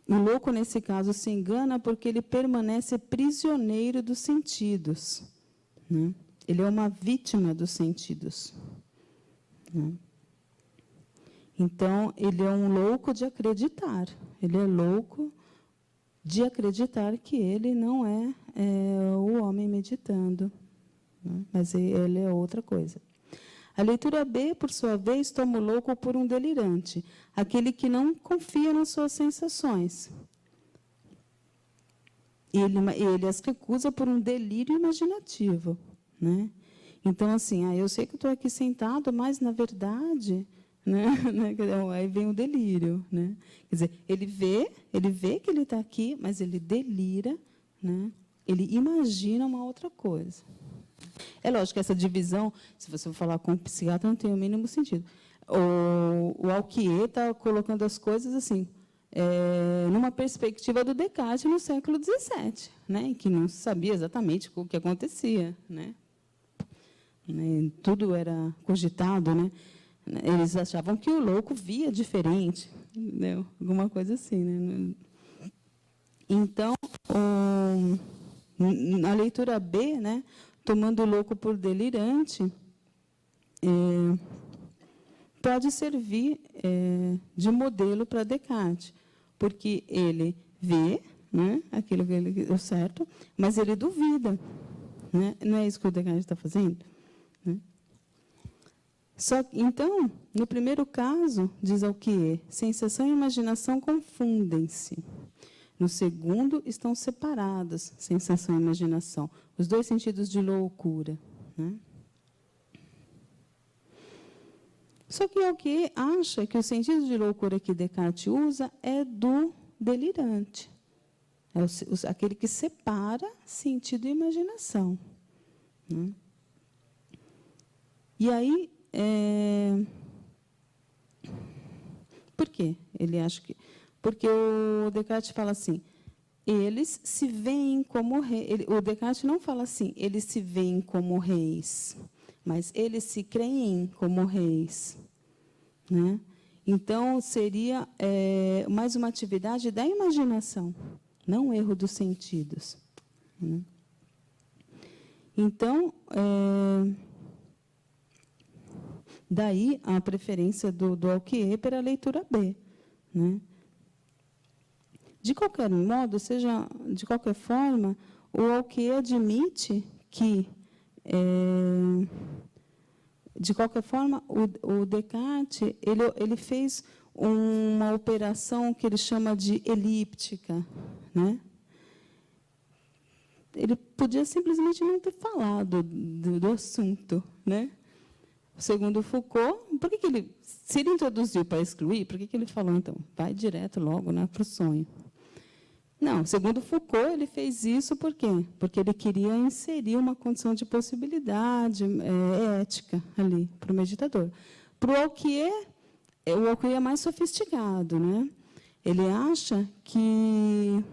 O louco, nesse caso, se engana porque ele permanece prisioneiro dos sentidos, né? Ele é uma vítima dos sentidos, né? Então, ele é um louco de acreditar. Ele é louco de acreditar que ele não é, o homem meditando, né? Mas ele é outra coisa. A leitura B, por sua vez, toma o louco por um delirante, aquele que não confia nas suas sensações. Ele as recusa por um delírio imaginativo, né? Então, assim, eu sei que eu estou aqui sentado, mas, na verdade, né? Aí vem o delírio, né? Quer dizer, ele vê que ele está aqui, mas ele delira, né? Ele imagina uma outra coisa. É lógico que essa divisão, se você for falar com um psiquiatra, não tem o mínimo sentido. O Alquier está colocando as coisas assim, numa perspectiva do Descartes no século XVII, né? Que não sabia exatamente o que acontecia, né? Tudo era cogitado, né? Eles achavam que o louco via diferente, entendeu? Alguma coisa assim, né? Então, na leitura B, né, tomando o louco por delirante, pode servir de modelo para Descartes, porque ele vê, né, aquilo que ele é certo, mas ele duvida, né? Não é isso que o Descartes está fazendo, né? Então, no primeiro caso, diz Alquier, sensação e imaginação confundem-se. No segundo, estão separadas, sensação e imaginação, os dois sentidos de loucura, né? Só que Alquier acha que o sentido de loucura que Descartes usa é do delirante, é aquele que separa sentido e imaginação, né? E aí, por quê? Ele acha que... Porque o Descartes fala assim, eles se veem como reis. O Descartes não fala assim, eles se veem como reis, mas eles se creem como reis, né? Então, seria mais uma atividade da imaginação, não um erro dos sentidos, né? Então, daí a preferência do Alquier pela leitura B, né? De qualquer modo, de qualquer forma, o Alquier admite que, de qualquer forma, o Descartes ele fez uma operação que ele chama de elíptica, né? Ele podia simplesmente não ter falado do assunto, né? Segundo Foucault, por que ele, se ele introduziu para excluir, por que ele falou, então, vai direto logo, né, para o sonho? Não, segundo Foucault, ele fez isso por quê? Porque ele queria inserir uma condição de possibilidade ética ali para o meditador. Para o Alquier é mais sofisticado, né? Ele acha que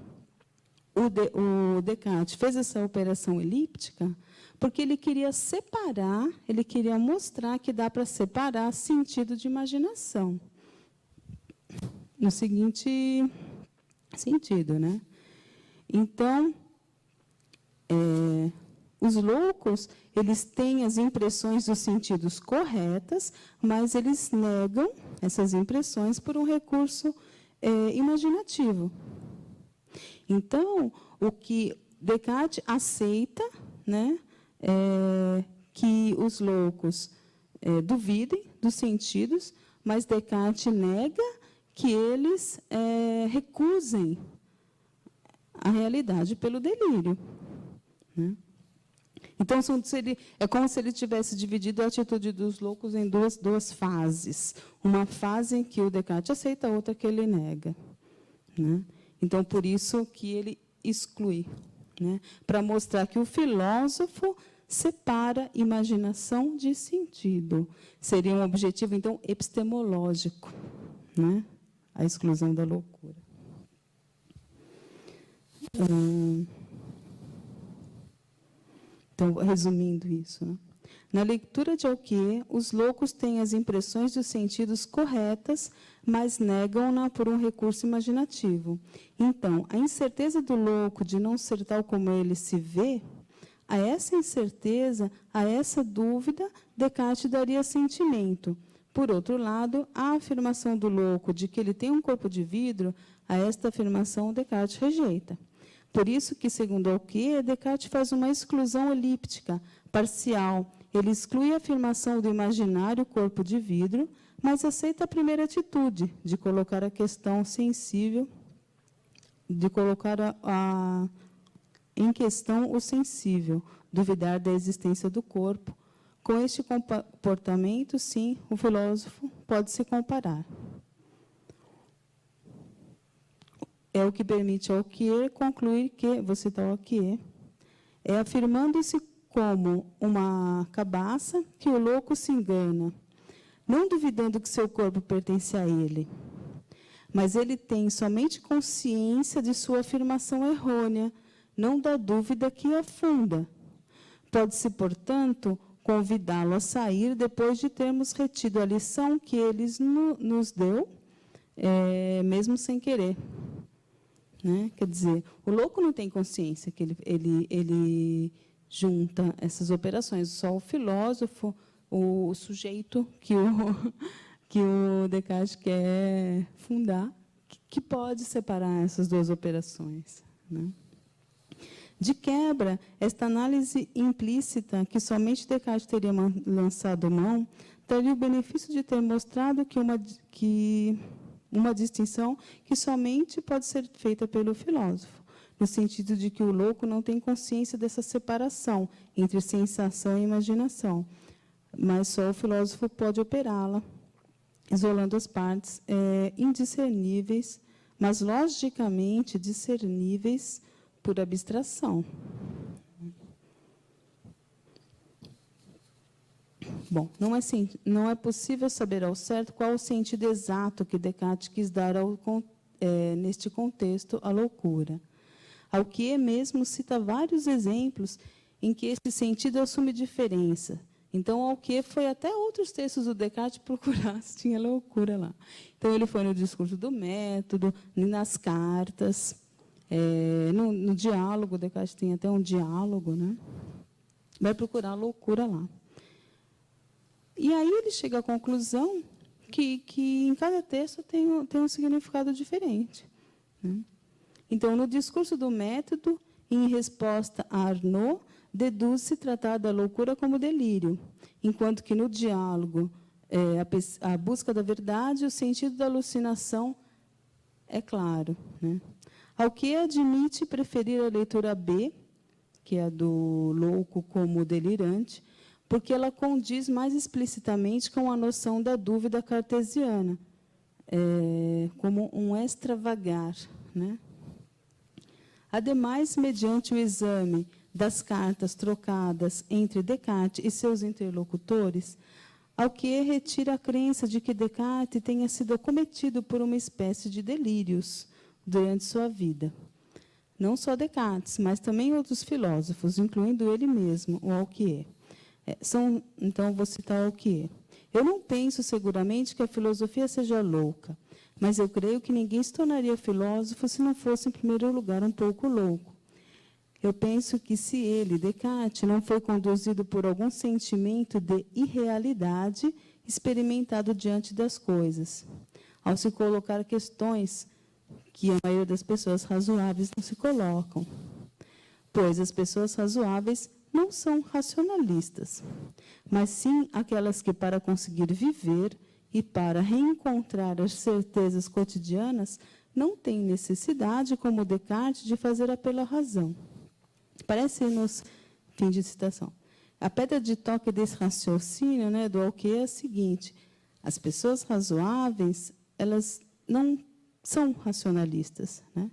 o Descartes fez essa operação elíptica porque ele queria separar, ele queria mostrar que dá para separar sentido de imaginação. No seguinte sentido, né? Então, os loucos, eles têm as impressões dos sentidos corretas, mas eles negam essas impressões por um recurso imaginativo. Então, o que Descartes aceita, né, que os loucos duvidem dos sentidos, mas Descartes nega que eles recusem a realidade pelo delírio, né? Então, é como se ele tivesse dividido a atitude dos loucos em duas fases. Uma fase em que o Descartes aceita, a outra que ele nega, né? Então, por isso que ele exclui, né? Para mostrar que o filósofo separa imaginação de sentido. Seria um objetivo, então, epistemológico, né? A exclusão da loucura. Então, resumindo isso, né? Na leitura de Alquier, os loucos têm as impressões dos sentidos corretas, mas negam-na por um recurso imaginativo. Então, a incerteza do louco de não ser tal como ele se vê, a essa incerteza, a essa dúvida, Descartes daria sentimento, Por outro lado, a afirmação do louco de que ele tem um corpo de vidro, a esta afirmação Descartes rejeita. Por isso que, segundo Alquier, Descartes faz uma exclusão elíptica, parcial. Ele exclui a afirmação do imaginário corpo de vidro, mas aceita a primeira atitude, de colocar a questão sensível, de colocar em questão o sensível, duvidar da existência do corpo. Com este comportamento, sim, o filósofo pode se comparar. É o que permite ao Alquier concluir que, vou citar o Alquier, é afirmando-se como uma cabaça que o louco se engana, não duvidando que seu corpo pertence a ele, mas ele tem somente consciência de sua afirmação errônea, não da dúvida que a funda. Pode-se, portanto, convidá-lo a sair depois de termos retido a lição que ele nos deu, mesmo sem querer. Né? Quer dizer, o louco não tem consciência que ele junta essas operações, só o filósofo, o sujeito que o Descartes quer fundar, que pode separar essas duas operações. Né? De quebra, esta análise implícita, que somente Descartes teria lançado mão, teria o benefício de ter mostrado que uma distinção que somente pode ser feita pelo filósofo, no sentido de que o louco não tem consciência dessa separação entre sensação e imaginação, mas só o filósofo pode operá-la, isolando as partes indiscerníveis, mas logicamente discerníveis por abstração. Bom, não é possível saber ao certo qual o sentido exato que Descartes quis dar neste contexto à loucura. Alquier mesmo cita vários exemplos em que esse sentido assume diferença. Então, Alquier foi até outros textos do Descartes procurar se tinha loucura lá. Então, ele foi no discurso do método, nas cartas, no diálogo. Descartes tem até um diálogo, né? Vai procurar a loucura lá. E aí ele chega à conclusão que em cada texto tem um significado diferente. Né? Então, no discurso do método, em resposta a Arnaud, deduz-se tratar da loucura como delírio, enquanto que no diálogo, a busca da verdade, o sentido da alucinação é claro. Né? Alquier admite preferir a leitura B, que é a do louco como delirante, porque ela condiz mais explicitamente com a noção da dúvida cartesiana, como um extravagar. Né? Ademais, mediante o exame das cartas trocadas entre Descartes e seus interlocutores, Alquier retira a crença de que Descartes tenha sido acometido por uma espécie de delírios durante sua vida. Não só Descartes, mas também outros filósofos, incluindo ele mesmo, o Alquier. Então, vou citar Alquier. Eu não penso seguramente que a filosofia seja louca, mas eu creio que ninguém se tornaria filósofo se não fosse, em primeiro lugar, um pouco louco. Eu penso que se ele, Descartes, não foi conduzido por algum sentimento de irrealidade experimentado diante das coisas, ao se colocar questões que a maioria das pessoas razoáveis não se colocam, pois as pessoas razoáveis não são racionalistas, mas sim aquelas que, para conseguir viver e para reencontrar as certezas cotidianas, não têm necessidade, como Descartes, de fazer apelo à razão. Parece-nos, fim de citação, a pedra de toque desse raciocínio, né, do Alquier é a seguinte: as pessoas razoáveis, elas não são racionalistas, né?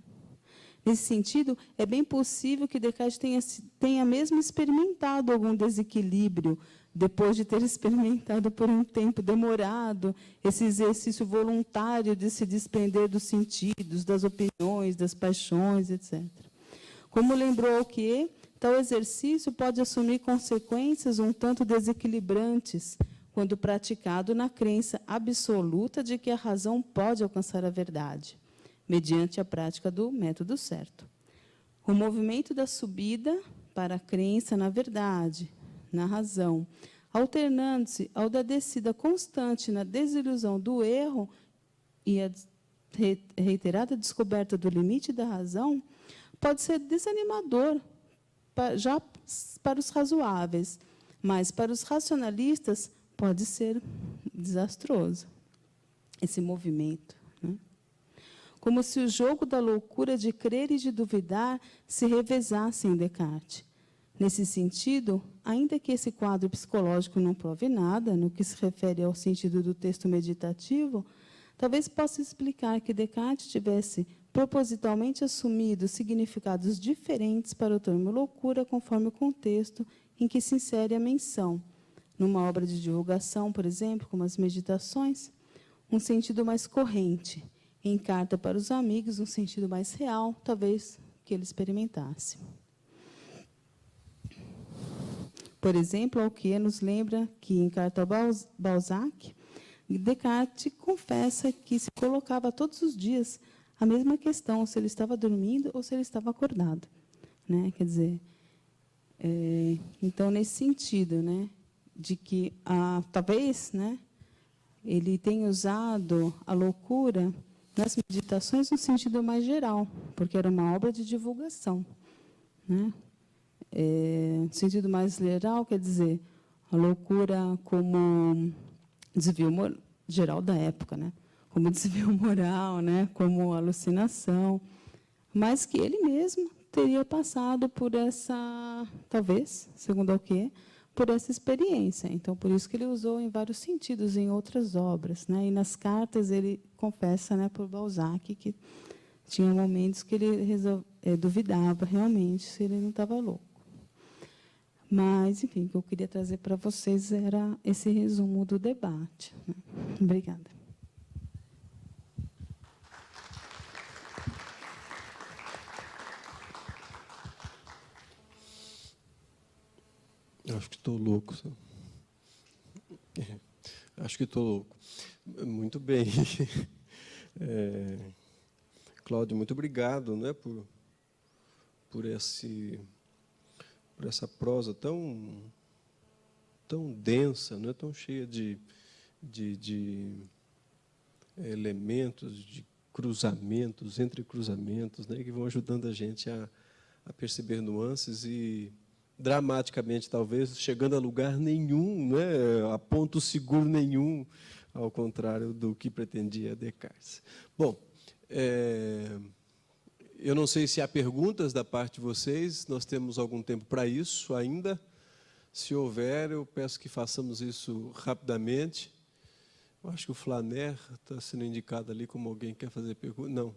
Nesse sentido, é bem possível que Descartes tenha mesmo experimentado algum desequilíbrio, depois de ter experimentado por um tempo demorado esse exercício voluntário de se desprender dos sentidos, das opiniões, das paixões, etc. Como lembrou Alquier, tal exercício pode assumir consequências um tanto desequilibrantes, quando praticado na crença absoluta de que a razão pode alcançar a verdade, mediante a prática do método certo. O movimento da subida para a crença na verdade, na razão, alternando-se ao da descida constante na desilusão do erro e a reiterada descoberta do limite da razão, pode ser desanimador já para os razoáveis, mas para os racionalistas pode ser desastroso esse movimento, né? Como se o jogo da loucura de crer e de duvidar se revezasse em Descartes. Nesse sentido, ainda que esse quadro psicológico não prove nada, no que se refere ao sentido do texto meditativo, talvez possa explicar que Descartes tivesse propositalmente assumido significados diferentes para o termo loucura, conforme o contexto em que se insere a menção. Numa obra de divulgação, por exemplo, como as Meditações, um sentido mais corrente. Em Carta para os Amigos, um sentido mais real, talvez que ele experimentasse. Por exemplo, Alquier nos lembra que, em Carta a Balzac, Descartes confessa que se colocava todos os dias a mesma questão, se ele estava dormindo ou se ele estava acordado, né? Quer dizer, então, nesse sentido, né, de que, talvez, né, ele tenha usado a loucura nas Meditações no sentido mais geral, porque era uma obra de divulgação, né? No sentido mais geral, quer dizer, a loucura como desvio geral da época, né? Como desvio moral, né? Como alucinação, mas que ele mesmo teria passado por essa, talvez, segundo Alquier, por essa experiência. Então, por isso que ele usou em vários sentidos em outras obras, né? E nas cartas ele confessa, né, por Balzac, que tinha momentos que ele duvidava realmente se ele não estava louco. Mas, enfim, o que eu queria trazer para vocês era esse resumo do debate, né? Obrigada. Acho que estou louco. Acho que estou louco. Muito bem. Cláudio, muito obrigado, né, por essa prosa tão densa, né, tão cheia de elementos, de cruzamentos, entrecruzamentos, né, que vão ajudando a gente a perceber nuances e, dramaticamente, talvez, chegando a lugar nenhum, né, a ponto seguro nenhum, ao contrário do que pretendia Descartes. Bom, eu não sei se há perguntas da parte de vocês, nós temos algum tempo para isso ainda. Se houver, eu peço que façamos isso rapidamente. Eu acho que o Flaner está sendo indicado ali como alguém que quer fazer pergunta. Não.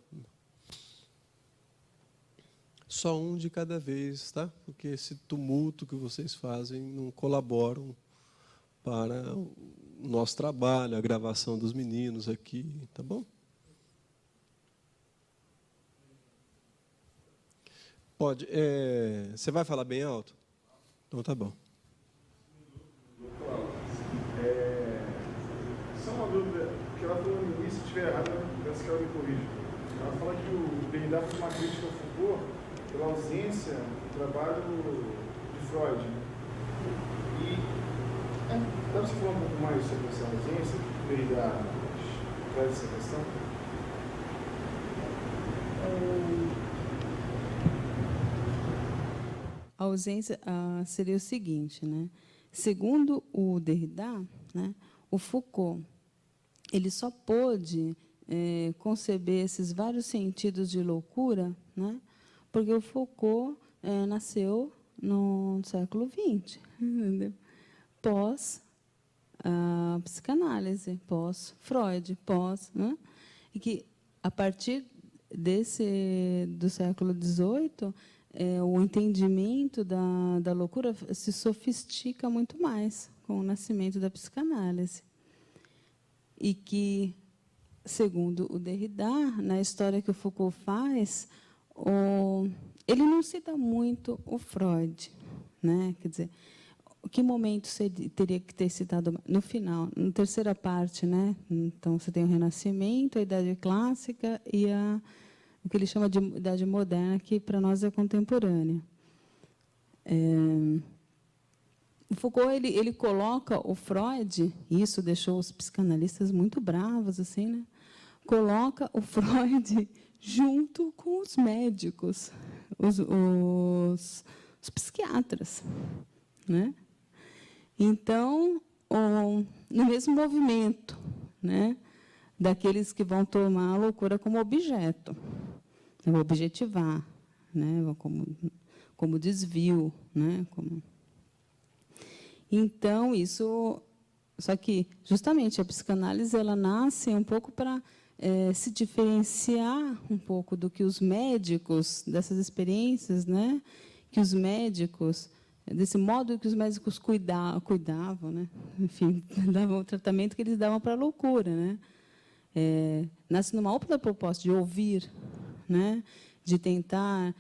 Só um de cada vez, tá? Porque esse tumulto que vocês fazem não colaboram para o nosso trabalho, a gravação dos meninos aqui, tá bom? Pode. Você vai falar bem alto? Então tá bom. Só uma dúvida, que ela falou no início, se estiver errado, peço que ela me corrija. Ela fala que o Derrida fez uma crítica ao Foucault pela ausência do trabalho de Freud. E dá para você falar um pouco mais sobre essa ausência? O Derrida traz essa questão? A ausência seria o seguinte, né? Segundo o Derrida, né, o Foucault ele só pôde conceber esses vários sentidos de loucura, né, porque o Foucault nasceu no século XX, entendeu? Pós a psicanálise, pós Freud, né, e que a partir do século XVIII o entendimento da loucura se sofistica muito mais com o nascimento da psicanálise. E que, segundo o Derrida, na história que o Foucault faz, ele não cita muito o Freud, né? Quer dizer, que momento você teria que ter citado no final, na terceira parte, né? Então, você tem o Renascimento, a Idade Clássica e o que ele chama de Idade Moderna, que para nós é contemporânea. O Foucault ele coloca o Freud, e isso deixou os psicanalistas muito bravos, assim, né? Coloca o Freud junto com os médicos, os psiquiatras, né? Então, no mesmo movimento, né, daqueles que vão tomar a loucura como objeto, objetivar, né, como desvio, né, Então, isso... Só que, justamente, a psicanálise ela nasce um pouco para se diferenciar um pouco do que os médicos, dessas experiências, né, que os médicos, desse modo que os médicos cuidavam, né, enfim, davam o tratamento que eles davam para a loucura, né. Nasce numa outra proposta de ouvir, né, de tentar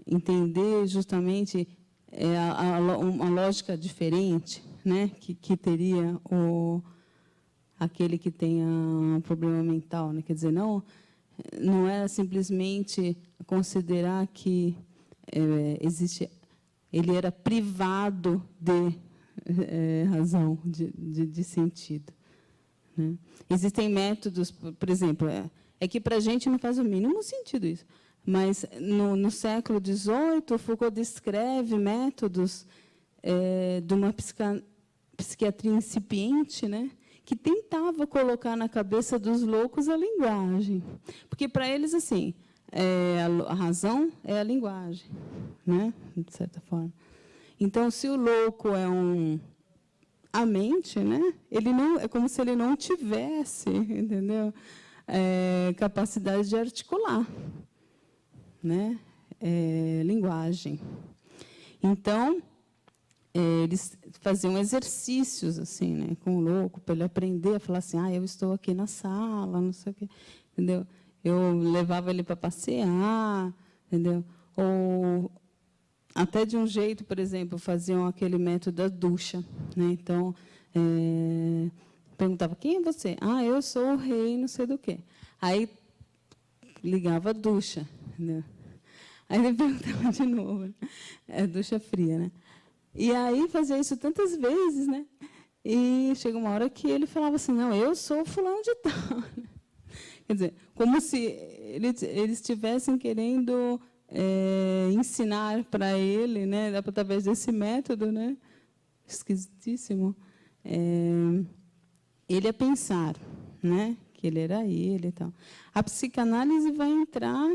entender justamente uma lógica diferente, né, que teria aquele que tenha um problema mental, né? Quer dizer, não é simplesmente considerar que ele era privado de razão, de sentido, né? Existem métodos, por exemplo, que para a gente não faz o mínimo sentido isso, mas no século XVIII, Foucault descreve métodos de uma psiquiatria incipiente, né, que tentava colocar na cabeça dos loucos a linguagem. Porque, para eles, assim, a razão é a linguagem, né, de certa forma. Então, se o louco é a mente, né, ele não, é como se ele não tivesse, entendeu, capacidade de articular, né, linguagem. Então, eles faziam exercícios assim, né, com o louco, para ele aprender a falar assim, eu estou aqui na sala, não sei o quê, entendeu? Eu levava ele para passear, entendeu? Ou até de um jeito, por exemplo, faziam aquele método da ducha, né? Então, perguntava, quem é você? Eu sou o rei, não sei do quê. Aí ligava a ducha, entendeu? Aí ele perguntava de novo, ducha fria, né? E aí fazia isso tantas vezes, né? E chega uma hora que ele falava assim, não, eu sou fulano de tal. Quer dizer, como se eles estivessem querendo ensinar para ele, né, através desse método, né, esquisitíssimo, ele a pensar, né, que ele era ele e tal. A psicanálise vai entrar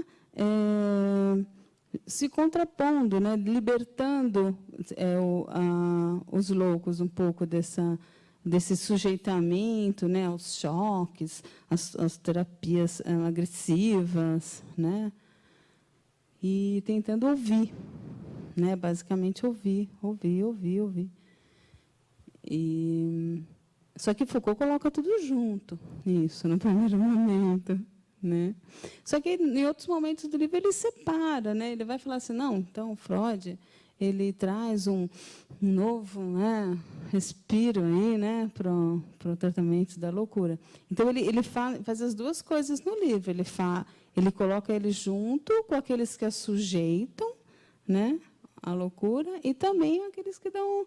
se contrapondo, né, libertando os loucos um pouco desse sujeitamento, né, aos choques, às terapias agressivas, né, e tentando ouvir, né, basicamente ouvir. Só que Foucault coloca tudo junto, isso, no primeiro momento, né? Só que, em outros momentos do livro, ele separa, né? Ele vai falar assim, não, então, Freud, ele traz um novo, né, respiro aí, né, para o tratamento da loucura. Então, ele faz as duas coisas no livro. Ele coloca ele junto com aqueles que a sujeitam, né, à loucura, e também aqueles que dão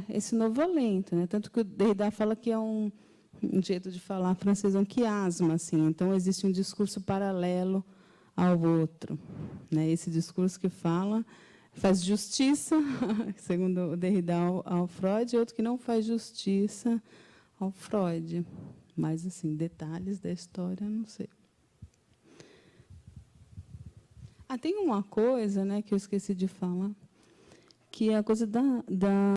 esse novo alento, né? Tanto que o Derrida fala que é um jeito de falar francês, um quiasma, assim. Então, existe um discurso paralelo ao outro, né? Esse discurso que faz justiça, segundo o Derrida, ao Freud, e outro que não faz justiça ao Freud. Mas, assim, detalhes da história, não sei. Tem uma coisa, né, que eu esqueci de falar, que é a coisa da